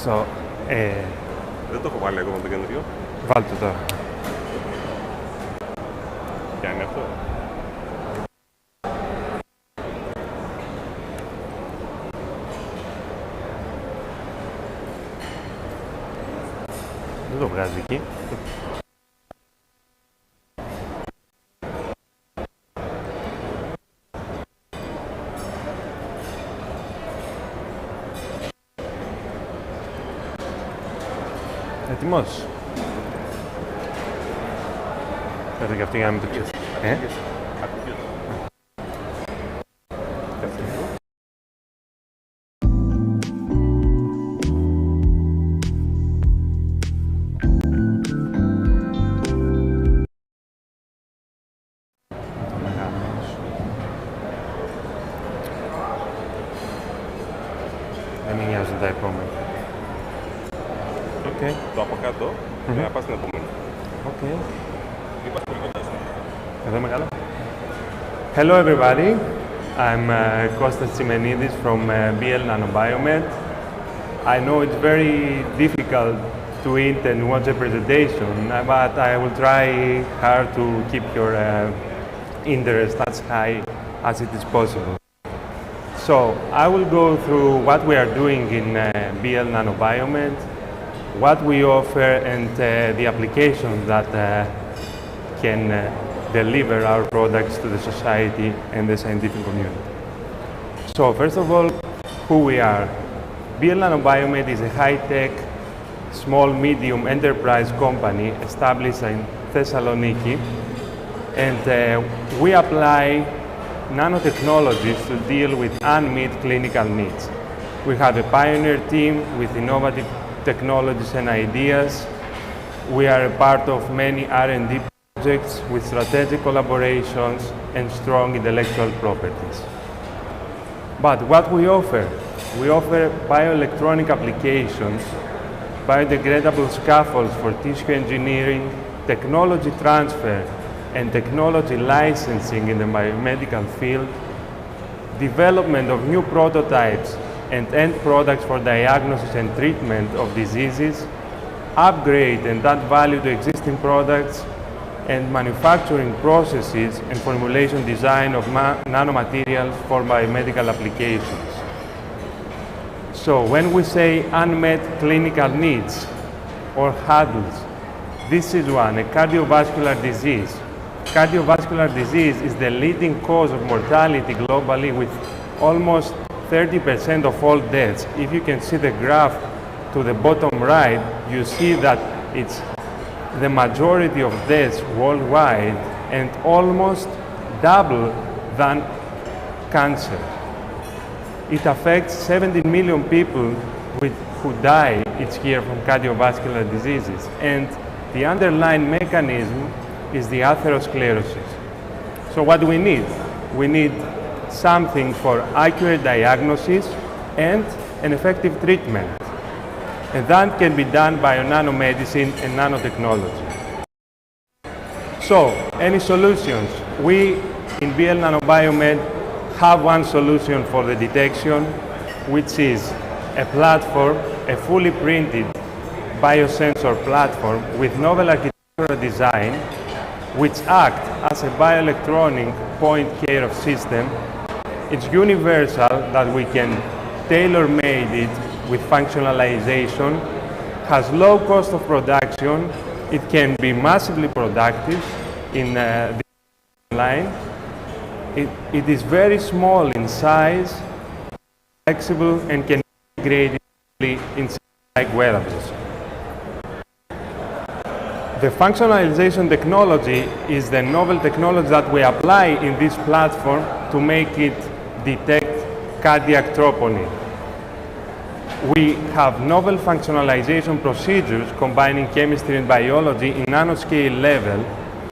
So, Δεν το έχω βάλει ακόμα το καινούριο. βάλτε το τώρα. Ποια είναι αυτό? Δεν το βγάζει εκεί. Έτοιμος. Πέρα και αυτή για να μην το ξέρεις. Δεν με νοιάζουν τα επόμενα. Okay. Το από κάτω για να πας στην επόμενη. Okay. Είπα πολύ κοντά σου. Εδώ είμαι καλά. Hello everybody. I'm Kostas Tsimenidis from BL Nanobiomed. I know it's very difficult to eat and watch a presentation, but I will try hard to keep your interest as high as it is possible. So I will go through what we are doing in BL Nanobiomed, what we offer, and the applications that can deliver our products to the society and the scientific community. So first of all, who we are. BL Nanobiomed is a high-tech, small-medium enterprise company established in Thessaloniki, and we apply nanotechnologies to deal with unmet clinical needs. We have a pioneer team with innovative technologies and ideas. We are a part of many R&D projects with strategic collaborations and strong intellectual properties. But what we offer bioelectronic applications, biodegradable scaffolds for tissue engineering, technology transfer and technology licensing in the biomedical field, development of new prototypes and end products for diagnosis and treatment of diseases, upgrade and add value to existing products, and manufacturing processes and formulation design of nanomaterials for biomedical applications. So when we say unmet clinical needs or hurdles, this is one, a cardiovascular disease. Cardiovascular disease is the leading cause of mortality globally, with almost 30% of all deaths. If you can see the graph to the bottom right, you see that it's the majority of deaths worldwide and almost double than cancer. It affects 70 million people who die each year from cardiovascular diseases, and the underlying mechanism is the atherosclerosis. So what do we need? We need something for accurate diagnosis and an effective treatment. And that can be done by nanomedicine and nanotechnology. So, any solutions? We in BL Nanobiomed have one solution for the detection, which is a platform, a fully printed biosensor platform with novel architectural design, which act as a bioelectronic point care of system. It's universal, that we can tailor-made it with functionalization, has low cost of production, it can be massively productive in the line. It is very small in size, flexible, and can be integrated in like wearables. The functionalization technology is the novel technology that we apply in this platform to make it detect cardiac troponin. We have novel functionalization procedures combining chemistry and biology in nanoscale level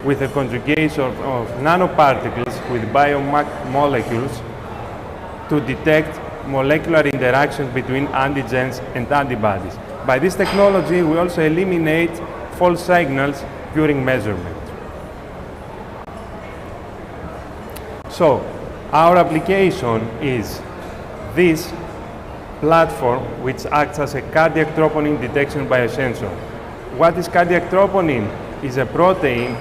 with a conjugation of nanoparticles with biomolecules to detect molecular interactions between antigens and antibodies. By this technology, we also eliminate false signals during measurement. So, our application is this platform which acts as a cardiac troponin detection biosensor. What is cardiac troponin? Is a protein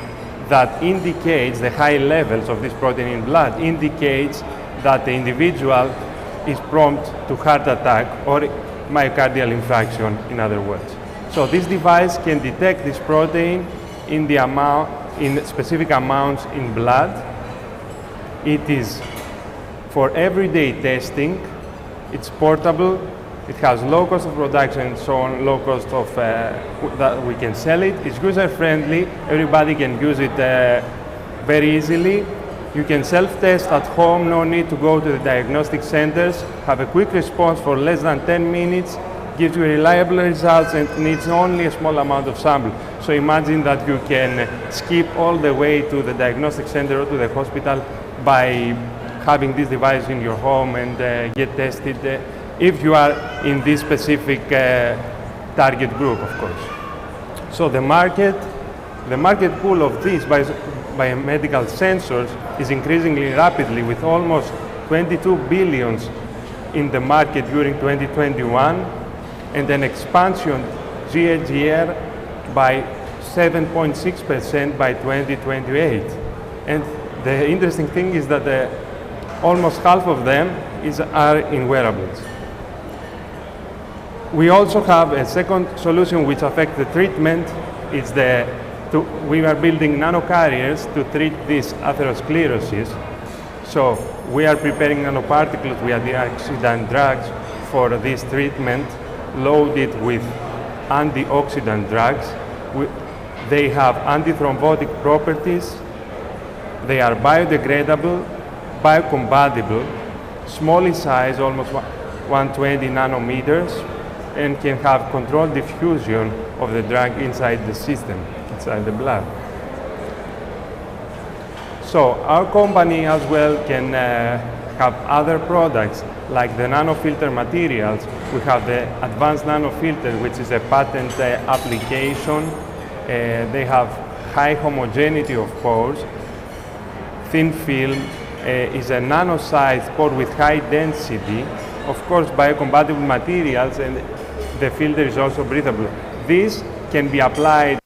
that indicates the high levels of this protein in blood, indicates that the individual is prompt to heart attack or myocardial infarction, in other words. So this device can detect this protein in specific amounts in blood. It is for everyday testing. It's portable. It has low cost of production and so on, low cost of that we can sell it. It's user-friendly. Everybody can use it very easily. You can self-test at home, no need to go to the diagnostic centers, have a quick response for less than 10 minutes, gives you reliable results and needs only a small amount of sample. So imagine that you can skip all the way to the diagnostic center or to the hospital by having this device in your home and get tested if you are in this specific target group, of course. So the market pool of these biomedical sensors is increasingly rapidly, with almost 22 billion in the market during 2021 and an expansion CAGR by 7.6% by 2028. And the interesting thing is that almost half of them are in wearables. We also have a second solution which affects the treatment. We are building nanocarriers to treat this atherosclerosis. So we are preparing nanoparticles with antioxidant drugs for this treatment, loaded with antioxidant drugs. They have antithrombotic properties. They are biodegradable, biocompatible, small in size, almost 120 nanometers, and can have controlled diffusion of the drug inside the system, inside the blood. So our company as well can have other products like the nanofilter materials. We have the advanced nanofilter, which is a patent application. They have high homogeneity of pores. Thin film is a nano-sized pore with high density. Of course, biocompatible materials, and the filter is also breathable. This can be applied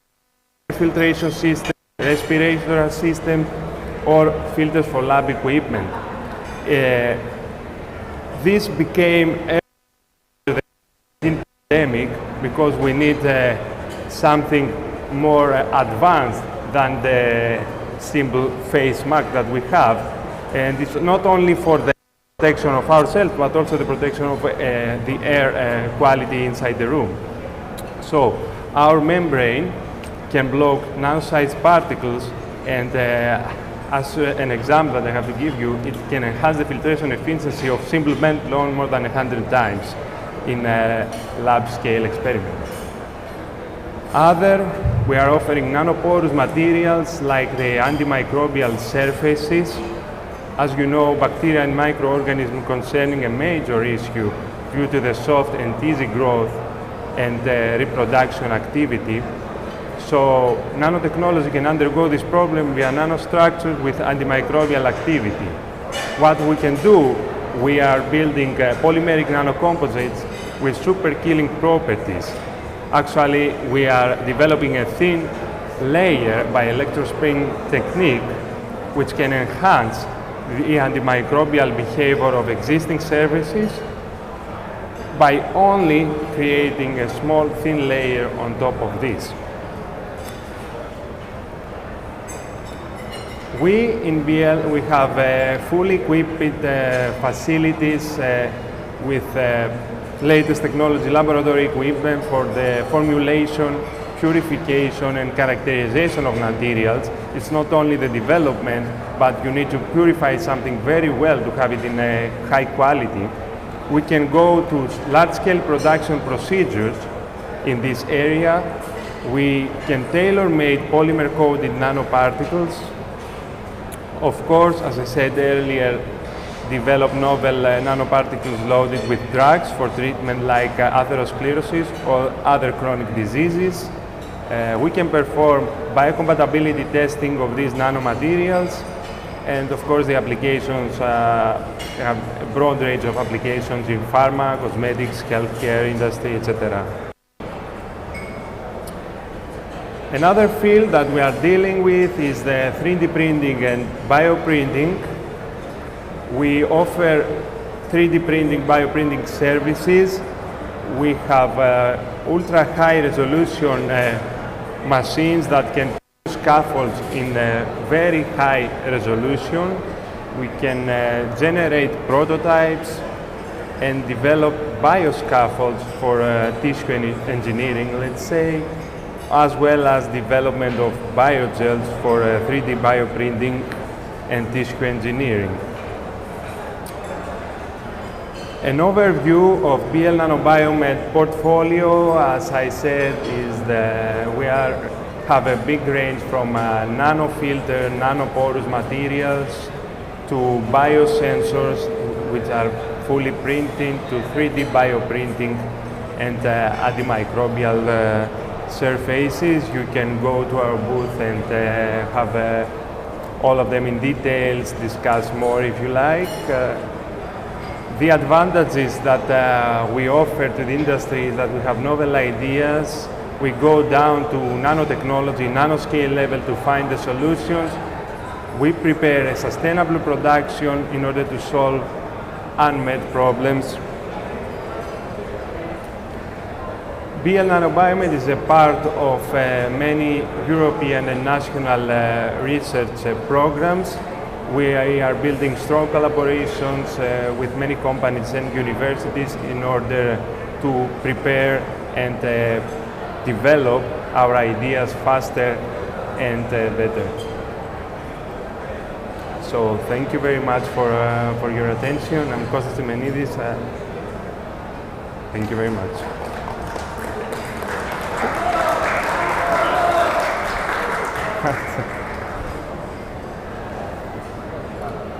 to filtration system, respiratory system, or filters for lab equipment. This became the pandemic because we need something more advanced than the simple face mask that we have. And it's not only for the protection of ourselves, but also the protection of the air quality inside the room. So our membrane can block nano-sized particles, and as an example that I have to give you, it can enhance the filtration efficiency of simple bentlone more than 100 times in lab scale experiments. We are offering nanoporous materials like the antimicrobial surfaces. As you know, bacteria and microorganisms concerning a major issue due to the soft and easy growth and reproduction activity. So nanotechnology can undergo this problem via nanostructures with antimicrobial activity. What we can do, we are building polymeric nanocomposites with super killing properties. Actually, we are developing a thin layer by electrospin technique which can enhance the antimicrobial behavior of existing surfaces by only creating a small thin layer on top of this. We in BL, we have fully equipped facilities with latest technology laboratory equipment for the formulation, purification and characterization of materials. It's not only the development, but you need to purify something very well to have it in a high quality. We can go to large-scale production procedures in this area. We can tailor-made polymer-coated nanoparticles. Of course, as I said earlier, develop novel nanoparticles loaded with drugs for treatment like atherosclerosis or other chronic diseases. We can perform biocompatibility testing of these nanomaterials, And of course, the applications have a broad range of applications in pharma, cosmetics, healthcare industry, etc. Another field that we are dealing with is the 3D printing and bioprinting. We offer 3D printing, bioprinting services. We have ultra high resolution machines that can produce scaffolds in very high resolution. We can generate prototypes and develop bioscaffolds for tissue engineering, let's say, as well as development of biogels for 3D bioprinting and tissue engineering. An overview of BL Nanobiomed portfolio, as I said, is we have a big range from nanofilter, nanoporous materials to biosensors, which are fully printing, to 3D bioprinting and antimicrobial surfaces. You can go to our booth and have all of them in details, discuss more if you like. The advantages that we offer to the industry is that we have novel ideas. We go down to nanotechnology, nanoscale level to find the solutions. We prepare a sustainable production in order to solve unmet problems. BL Nanobiomed is a part of many European and national research programs. We are building strong collaborations with many companies and universities in order to prepare and develop our ideas faster and better. So thank you very much for your attention. I'm Kostas Simenidis. Thank you very much.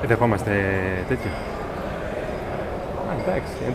Δεχόμαστε τέτοιο. Εντάξει.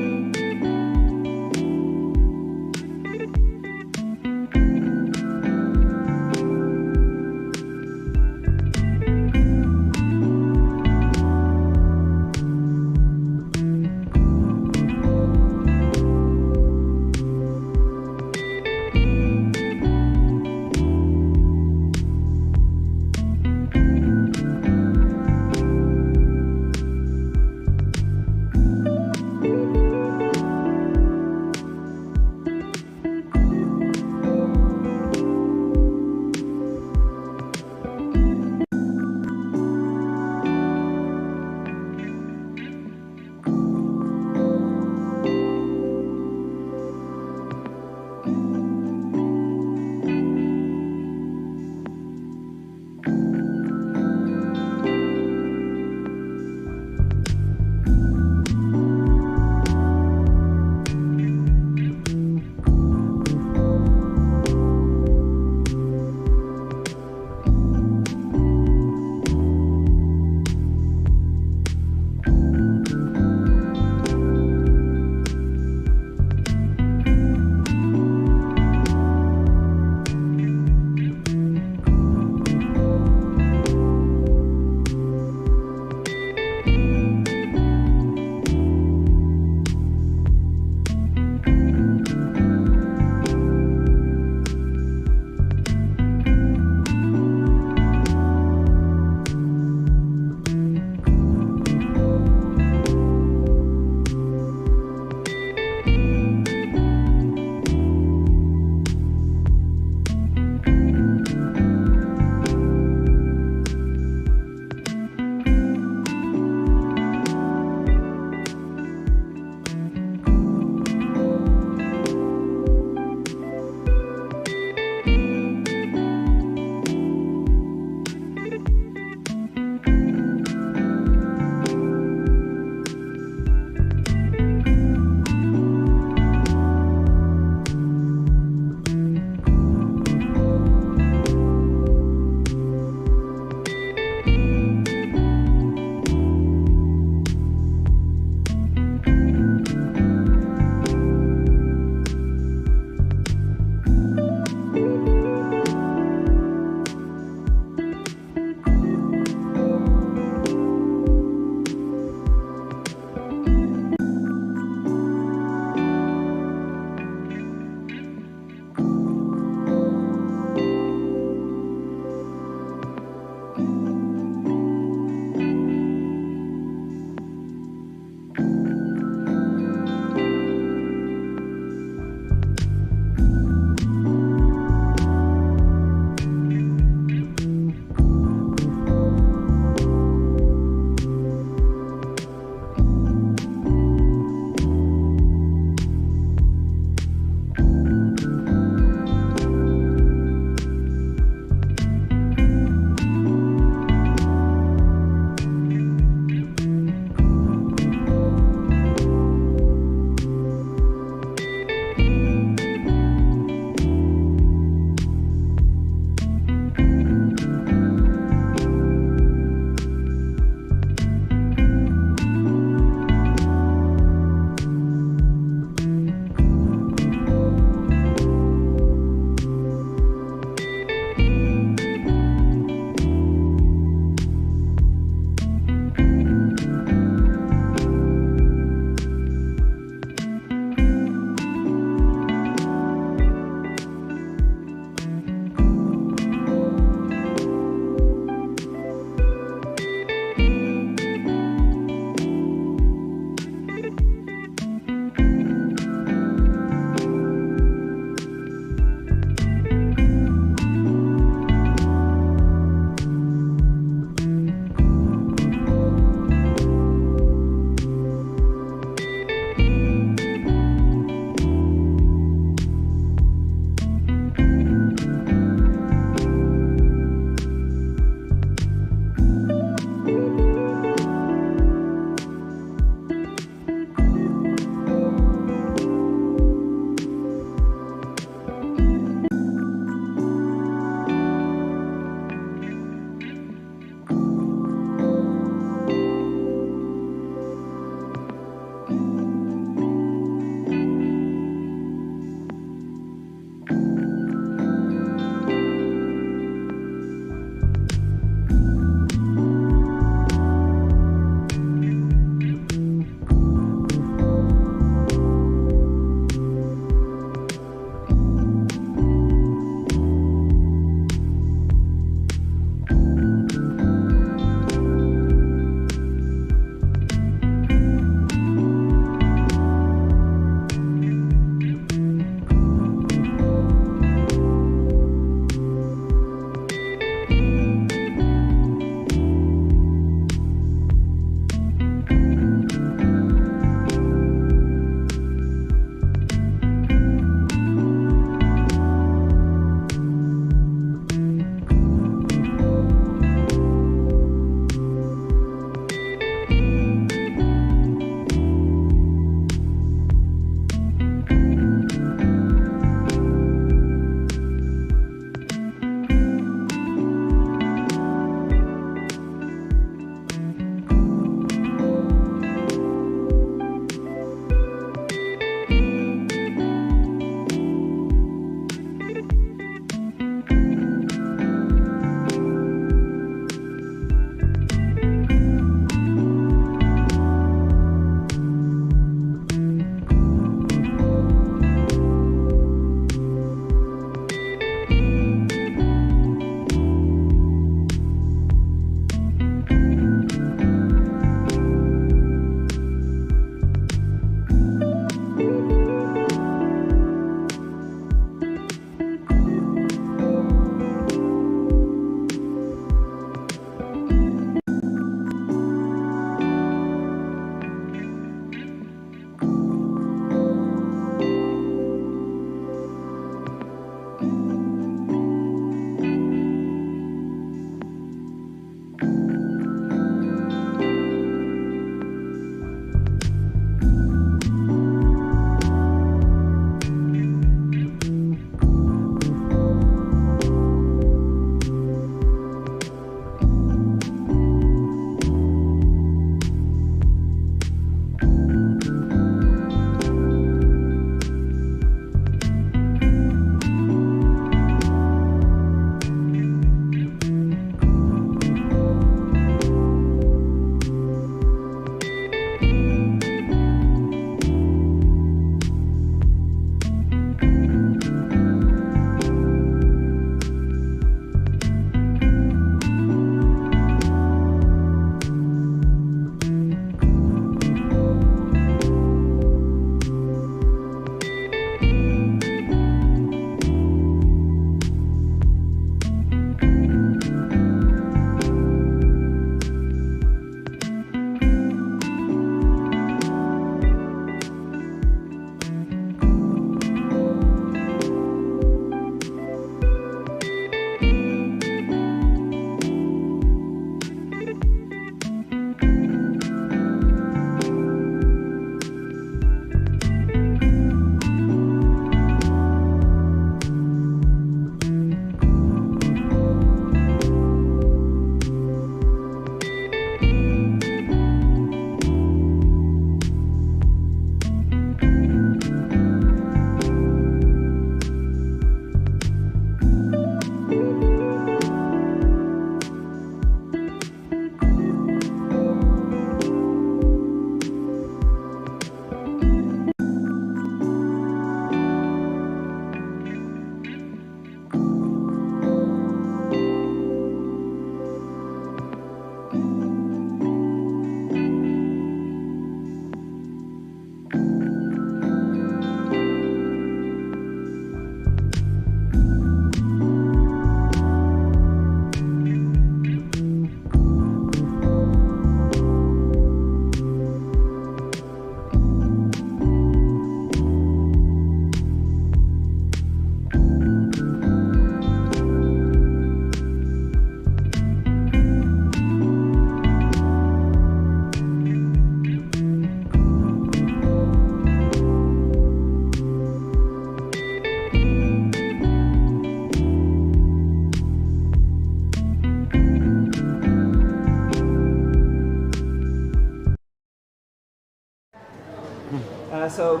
So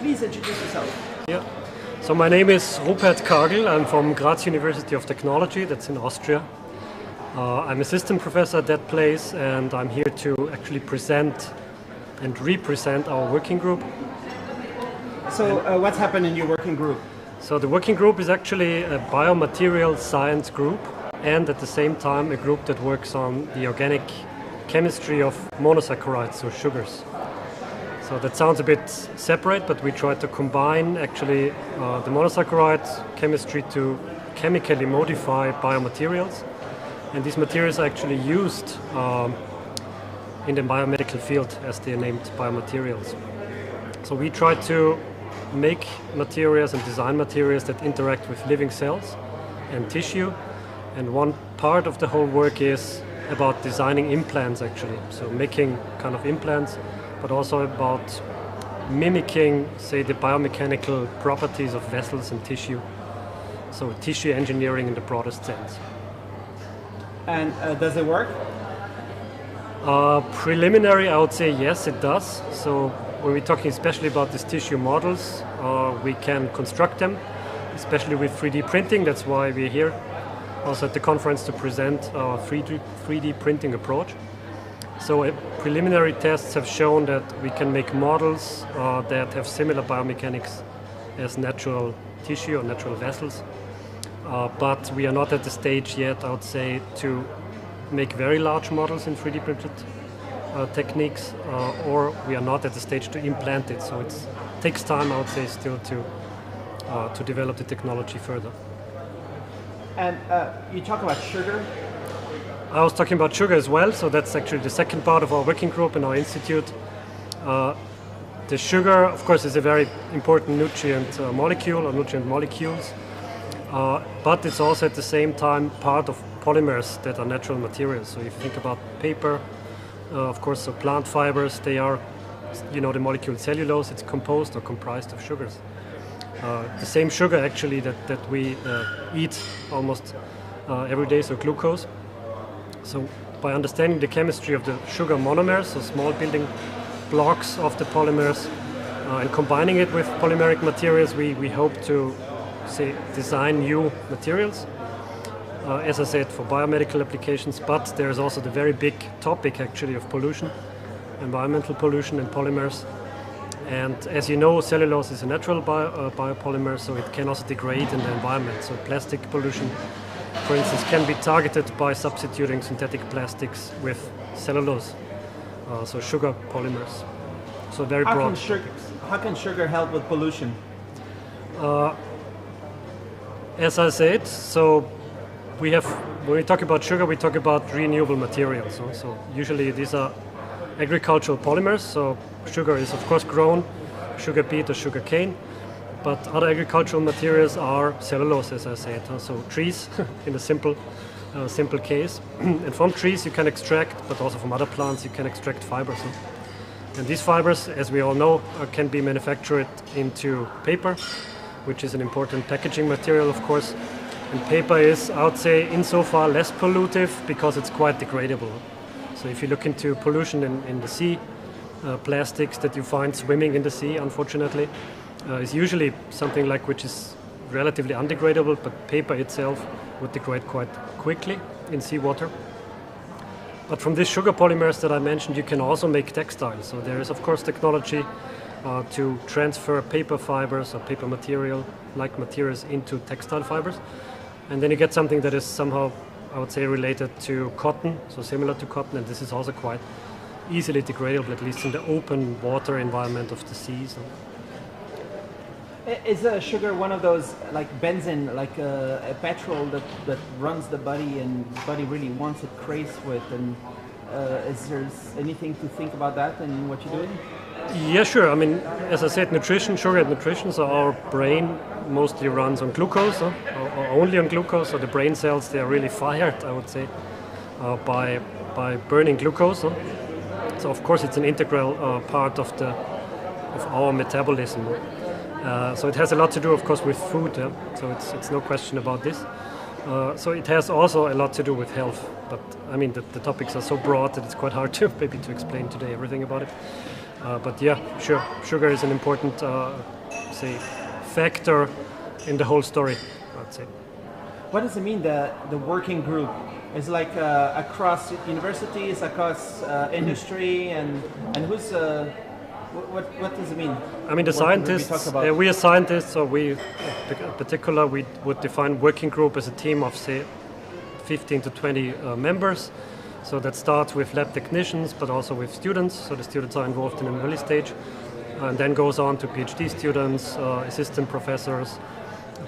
please introduce yourself. Yeah. So my name is Rupert Kagel. I'm from Graz University of Technology, that's in Austria. I'm assistant professor at that place, and I'm here to actually present and represent our working group. So what's happened in your working group? So the working group is actually a biomaterials science group, and at the same time a group that works on the organic chemistry of monosaccharides, so sugars. So that sounds a bit separate, but we try to combine actually the monosaccharide chemistry to chemically modify biomaterials. And these materials are actually used in the biomedical field as they are named biomaterials. So we try to make materials and design materials that interact with living cells and tissue. And one part of the whole work is about designing implants actually. So making kind of implants, but also about mimicking, say, the biomechanical properties of vessels and tissue. So tissue engineering in the broadest sense. And does it work? Preliminary, I would say yes, it does. So when we're talking especially about these tissue models, we can construct them, especially with 3D printing. That's why we're here also at the conference to present our 3D printing approach. So preliminary tests have shown that we can make models that have similar biomechanics as natural tissue or natural vessels. But we are not at the stage yet, I would say, to make very large models in 3D printed techniques, or we are not at the stage to implant it. So it takes time, I would say, still to develop the technology further. And you talk about sugar. I was talking about sugar as well, so that's actually the second part of our working group in our institute. The sugar, of course, is a very important nutrient molecule or nutrient molecules, but it's also at the same time part of polymers that are natural materials. So if you think about paper, of course, so plant fibers, they are, the molecule cellulose, it's composed or comprised of sugars. The same sugar actually that we eat almost every day, so glucose. So by understanding the chemistry of the sugar monomers, so small building blocks of the polymers, and combining it with polymeric materials, we hope to, say, design new materials, as I said, for biomedical applications, but there's also the very big topic actually of pollution, environmental pollution and polymers. And as you know, cellulose is a natural biopolymer, so it can also degrade in the environment. So plastic pollution, for instance, can be targeted by substituting synthetic plastics with cellulose, so sugar polymers. So very broad. How can sugar help with pollution? As I said, so when we talk about sugar, we talk about renewable materials. So usually these are agricultural polymers. So sugar is of course grown, sugar beet or sugar cane, but other agricultural materials are cellulose, as I said. So trees, in a simple case, and from trees you can extract, but also from other plants you can extract fibers. And these fibers, as we all know, can be manufactured into paper, which is an important packaging material, of course. And paper is, I would say, insofar less pollutive because it's quite degradable. So if you look into pollution in the sea, plastics that you find swimming in the sea, unfortunately, is usually something like which is relatively undegradable, but paper itself would degrade quite quickly in seawater. But from these sugar polymers that I mentioned, you can also make textiles. So there is, of course, technology to transfer paper fibers or paper material-like materials into textile fibers. And then you get something that is somehow, I would say, related to cotton, so similar to cotton, and this is also quite easily degradable, at least in the open water environment of the seas. Is sugar one of those, like benzene, like a petrol that runs the body and the body really wants it, craves with? And is there anything to think about that in what you're doing? Yeah, sure. I mean, as I said, sugar and nutrition, so our brain mostly runs on glucose, or only on glucose, so the brain cells, they are really fired, I would say, by burning glucose. So of course it's an integral part of our metabolism. So it has a lot to do, of course, with food, so it's no question about this. So it has also a lot to do with health, but I mean the topics are so broad that it's quite hard to maybe to explain today everything about it. But yeah, sure, sugar is an important, say, factor in the whole story, I'd say. What does it mean, the working group? Is like across universities, across industry, and who's what does it mean? I mean, the scientists. We as scientists, so we, in particular, we would define working group as a team of say 15 to 20 members. So that starts with lab technicians, but also with students. So the students are involved in an early stage, and then goes on to PhD students, assistant professors,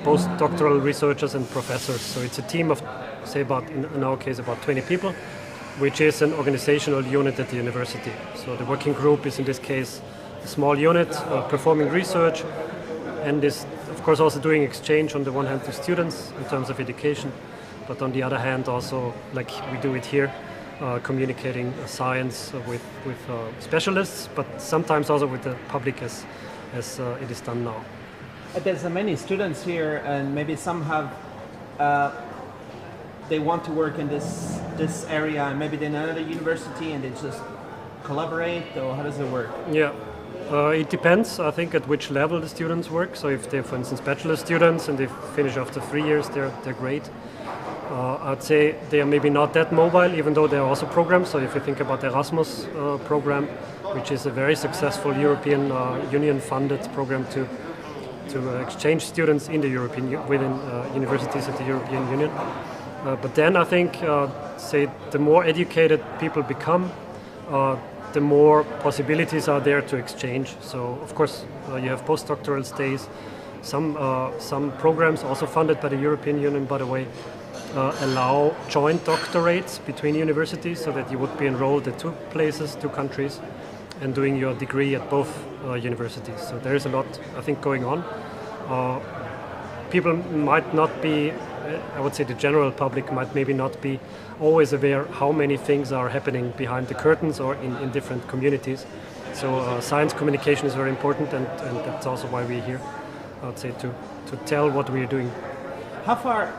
postdoctoral researchers, and professors. So it's a team of, say, about in our case about 20 people, which is an organizational unit at the university. So the working group is in this case a small unit performing research, and is of course also doing exchange on the one hand to students in terms of education, but on the other hand also, like we do it here, communicating science with specialists, but sometimes also with the public as it is done now. There's many students here, and maybe some have they want to work in this area, and maybe they're in another university and they just collaborate, or how does it work? Yeah, it depends, I think, at which level the students work. So if they're, for instance, bachelor students and they finish after 3 years, they're great. I'd say they are maybe not that mobile, even though there are also programs. So if you think about the Erasmus program, which is a very successful European Union-funded program to exchange students in the within universities at the European Union. But then I think, say, the more educated people become, the more possibilities are there to exchange. So of course you have postdoctoral stays. Some programs also funded by the European Union, by the way, allow joint doctorates between universities, so that you would be enrolled at two places, two countries, and doing your degree at both universities. So there is a lot, I think, going on. People might not be, I would say the general public might maybe not be always aware how many things are happening behind the curtains or in different communities. So science communication is very important, and that's also why we're here, I would say, to tell what we're doing. How far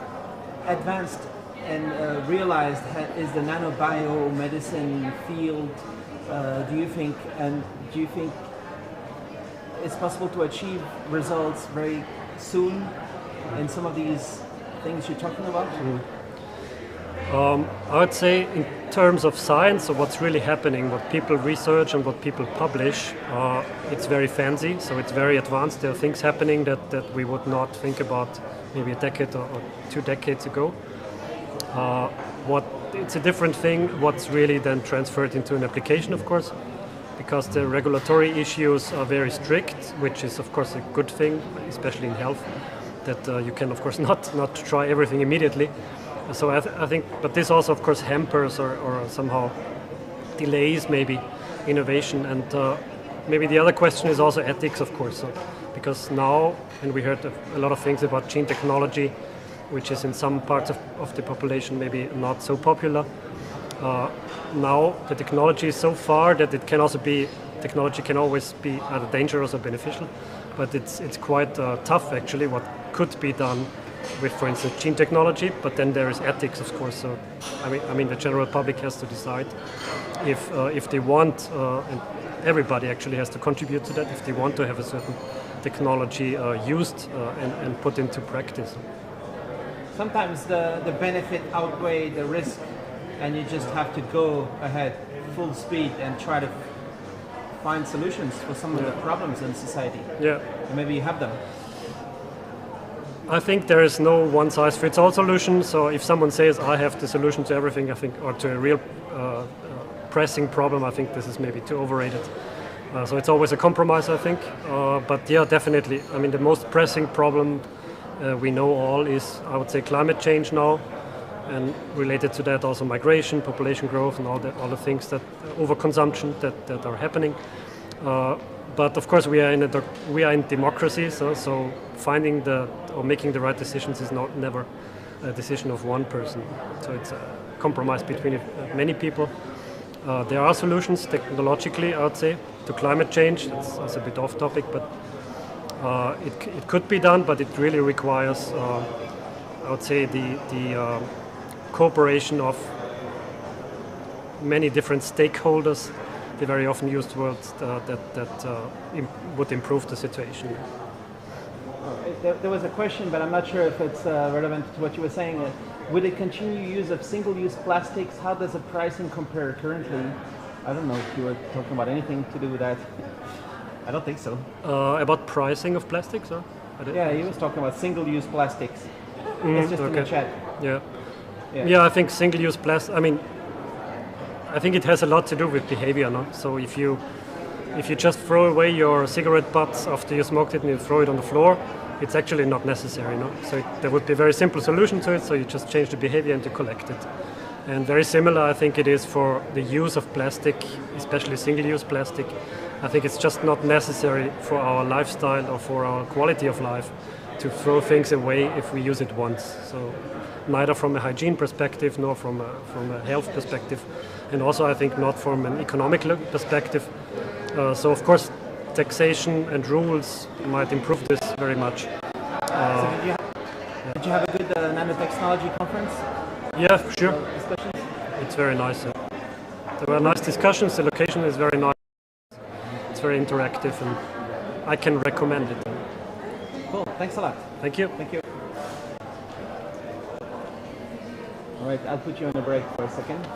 advanced and realized is the nanobiomedicine field, do you think, and do you think it's possible to achieve results very soon in some of these things you're talking about? I would say in terms of science, so what's really happening, what people research and what people publish, it's very fancy, so it's very advanced. There are things happening that we would not think about maybe a decade or 2 decades ago. It's a different thing what's really then transferred into an application, of course, because the regulatory issues are very strict, which is of course a good thing, especially in health, that you can of course not try everything immediately. So I think, but this also of course hampers or somehow delays maybe innovation, and maybe the other question is also ethics, of course, so, because now, and we heard a lot of things about gene technology, which is in some parts of the population maybe not so popular. Now the technology is so far that it can also be, technology can always be either dangerous or beneficial, but it's quite tough actually what could be done with, for instance, gene technology, but then there is ethics, of course. So I mean the general public has to decide if they want, and everybody actually has to contribute to that, if they want to have a certain technology used and put into practice. Sometimes the benefit outweigh the risk, and you just have to go ahead full speed and try to find solutions for some of the problems in society. Yeah. And maybe you have them. I think there is no one-size-fits-all solution. So if someone says, I have the solution to everything, I think, or to a real pressing problem, I think this is maybe too overrated. So it's always a compromise, I think. But yeah, definitely. I mean, the most pressing problem we know all is, I would say, climate change now, and related to that also migration, population growth, and all the things that overconsumption that are happening. But of course, we are in democracy, so finding or making the right decisions is never a decision of one person. So it's a compromise between many people. There are solutions technologically, I would say, to climate change. It's a bit off topic, but it could be done. But it really requires, I would say, the cooperation of many different stakeholders the very often used words would improve the situation. There was a question, but I'm not sure if it's relevant to what you were saying. Would it continue use of single-use plastics? How does the pricing compare currently? I don't know if you were talking about anything to do with that. I don't think so. About pricing of plastics, or? Yeah, he was talking about single-use plastics. It's just in the chat. Yeah, I think single-use plastic. I think it has a lot to do with behavior, no? So if you just throw away your cigarette butts after you smoked it and you throw it on the floor, it's actually not necessary, no? So there would be a very simple solution to it. So you just change the behavior and you collect it. And very similar, I think it is for the use of plastic, especially single-use plastic. I think it's just not necessary for our lifestyle or for our quality of life to throw things away if we use it once. So neither from a hygiene perspective nor from a health perspective, and also I think not from an economic perspective. So of course taxation and rules might improve this very much. Did you have a good nanotechnology conference? Yeah, sure. It's very nice. There were nice discussions. The location is very nice. It's very interactive, and I can recommend it. Cool. Thanks a lot. Thank you. Thank you. All right, I'll put you on a break for a second.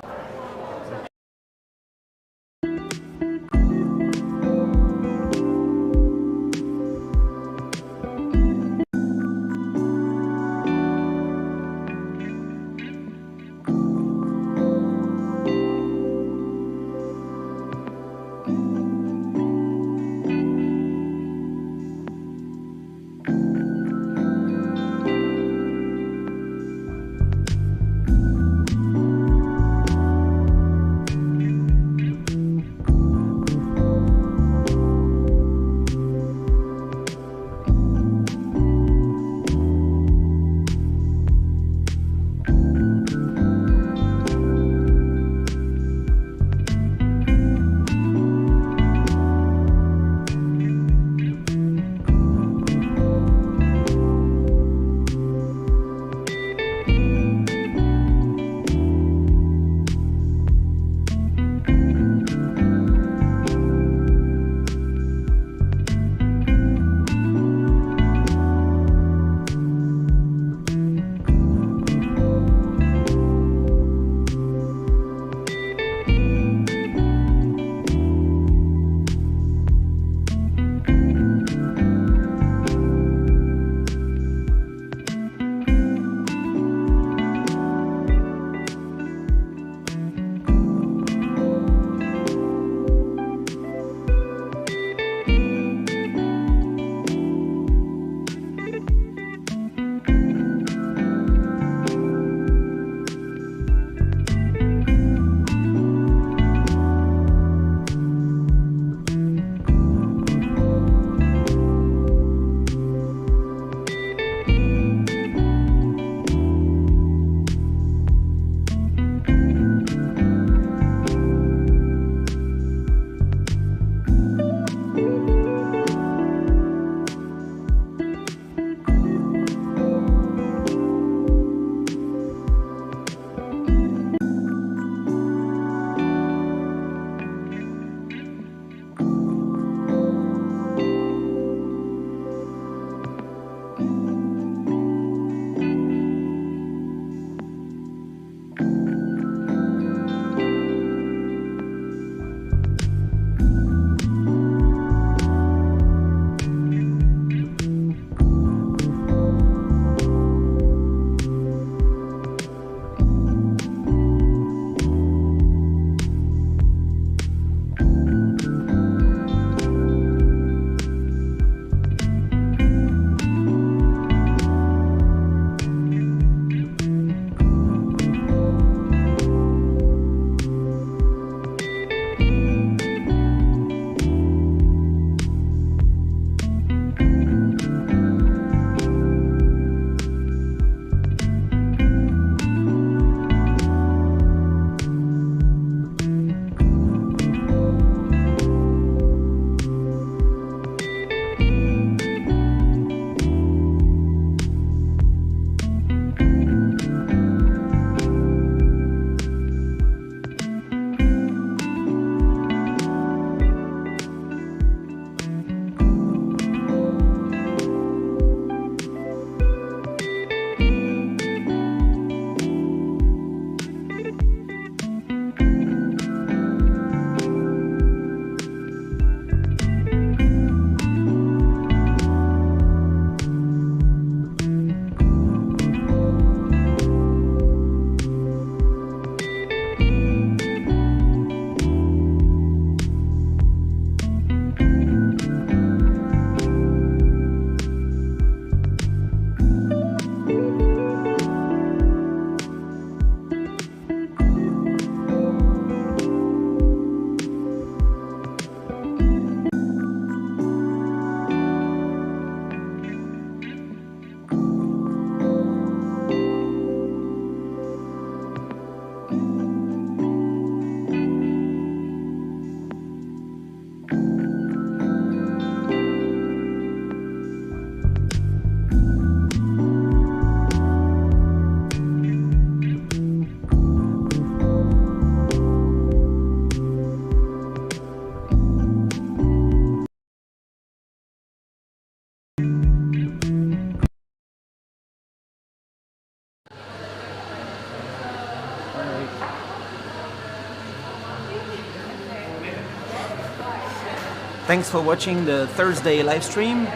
Thanks for watching the Thursday live stream.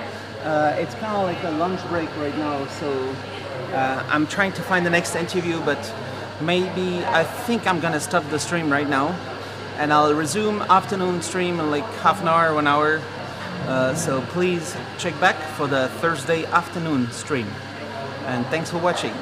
It's kind of like a lunch break right now, so I'm trying to find the next interview, but maybe I think I'm gonna stop the stream right now, and I'll resume afternoon stream in like half an hour, 1 hour. So please check back for the Thursday afternoon stream. And thanks for watching.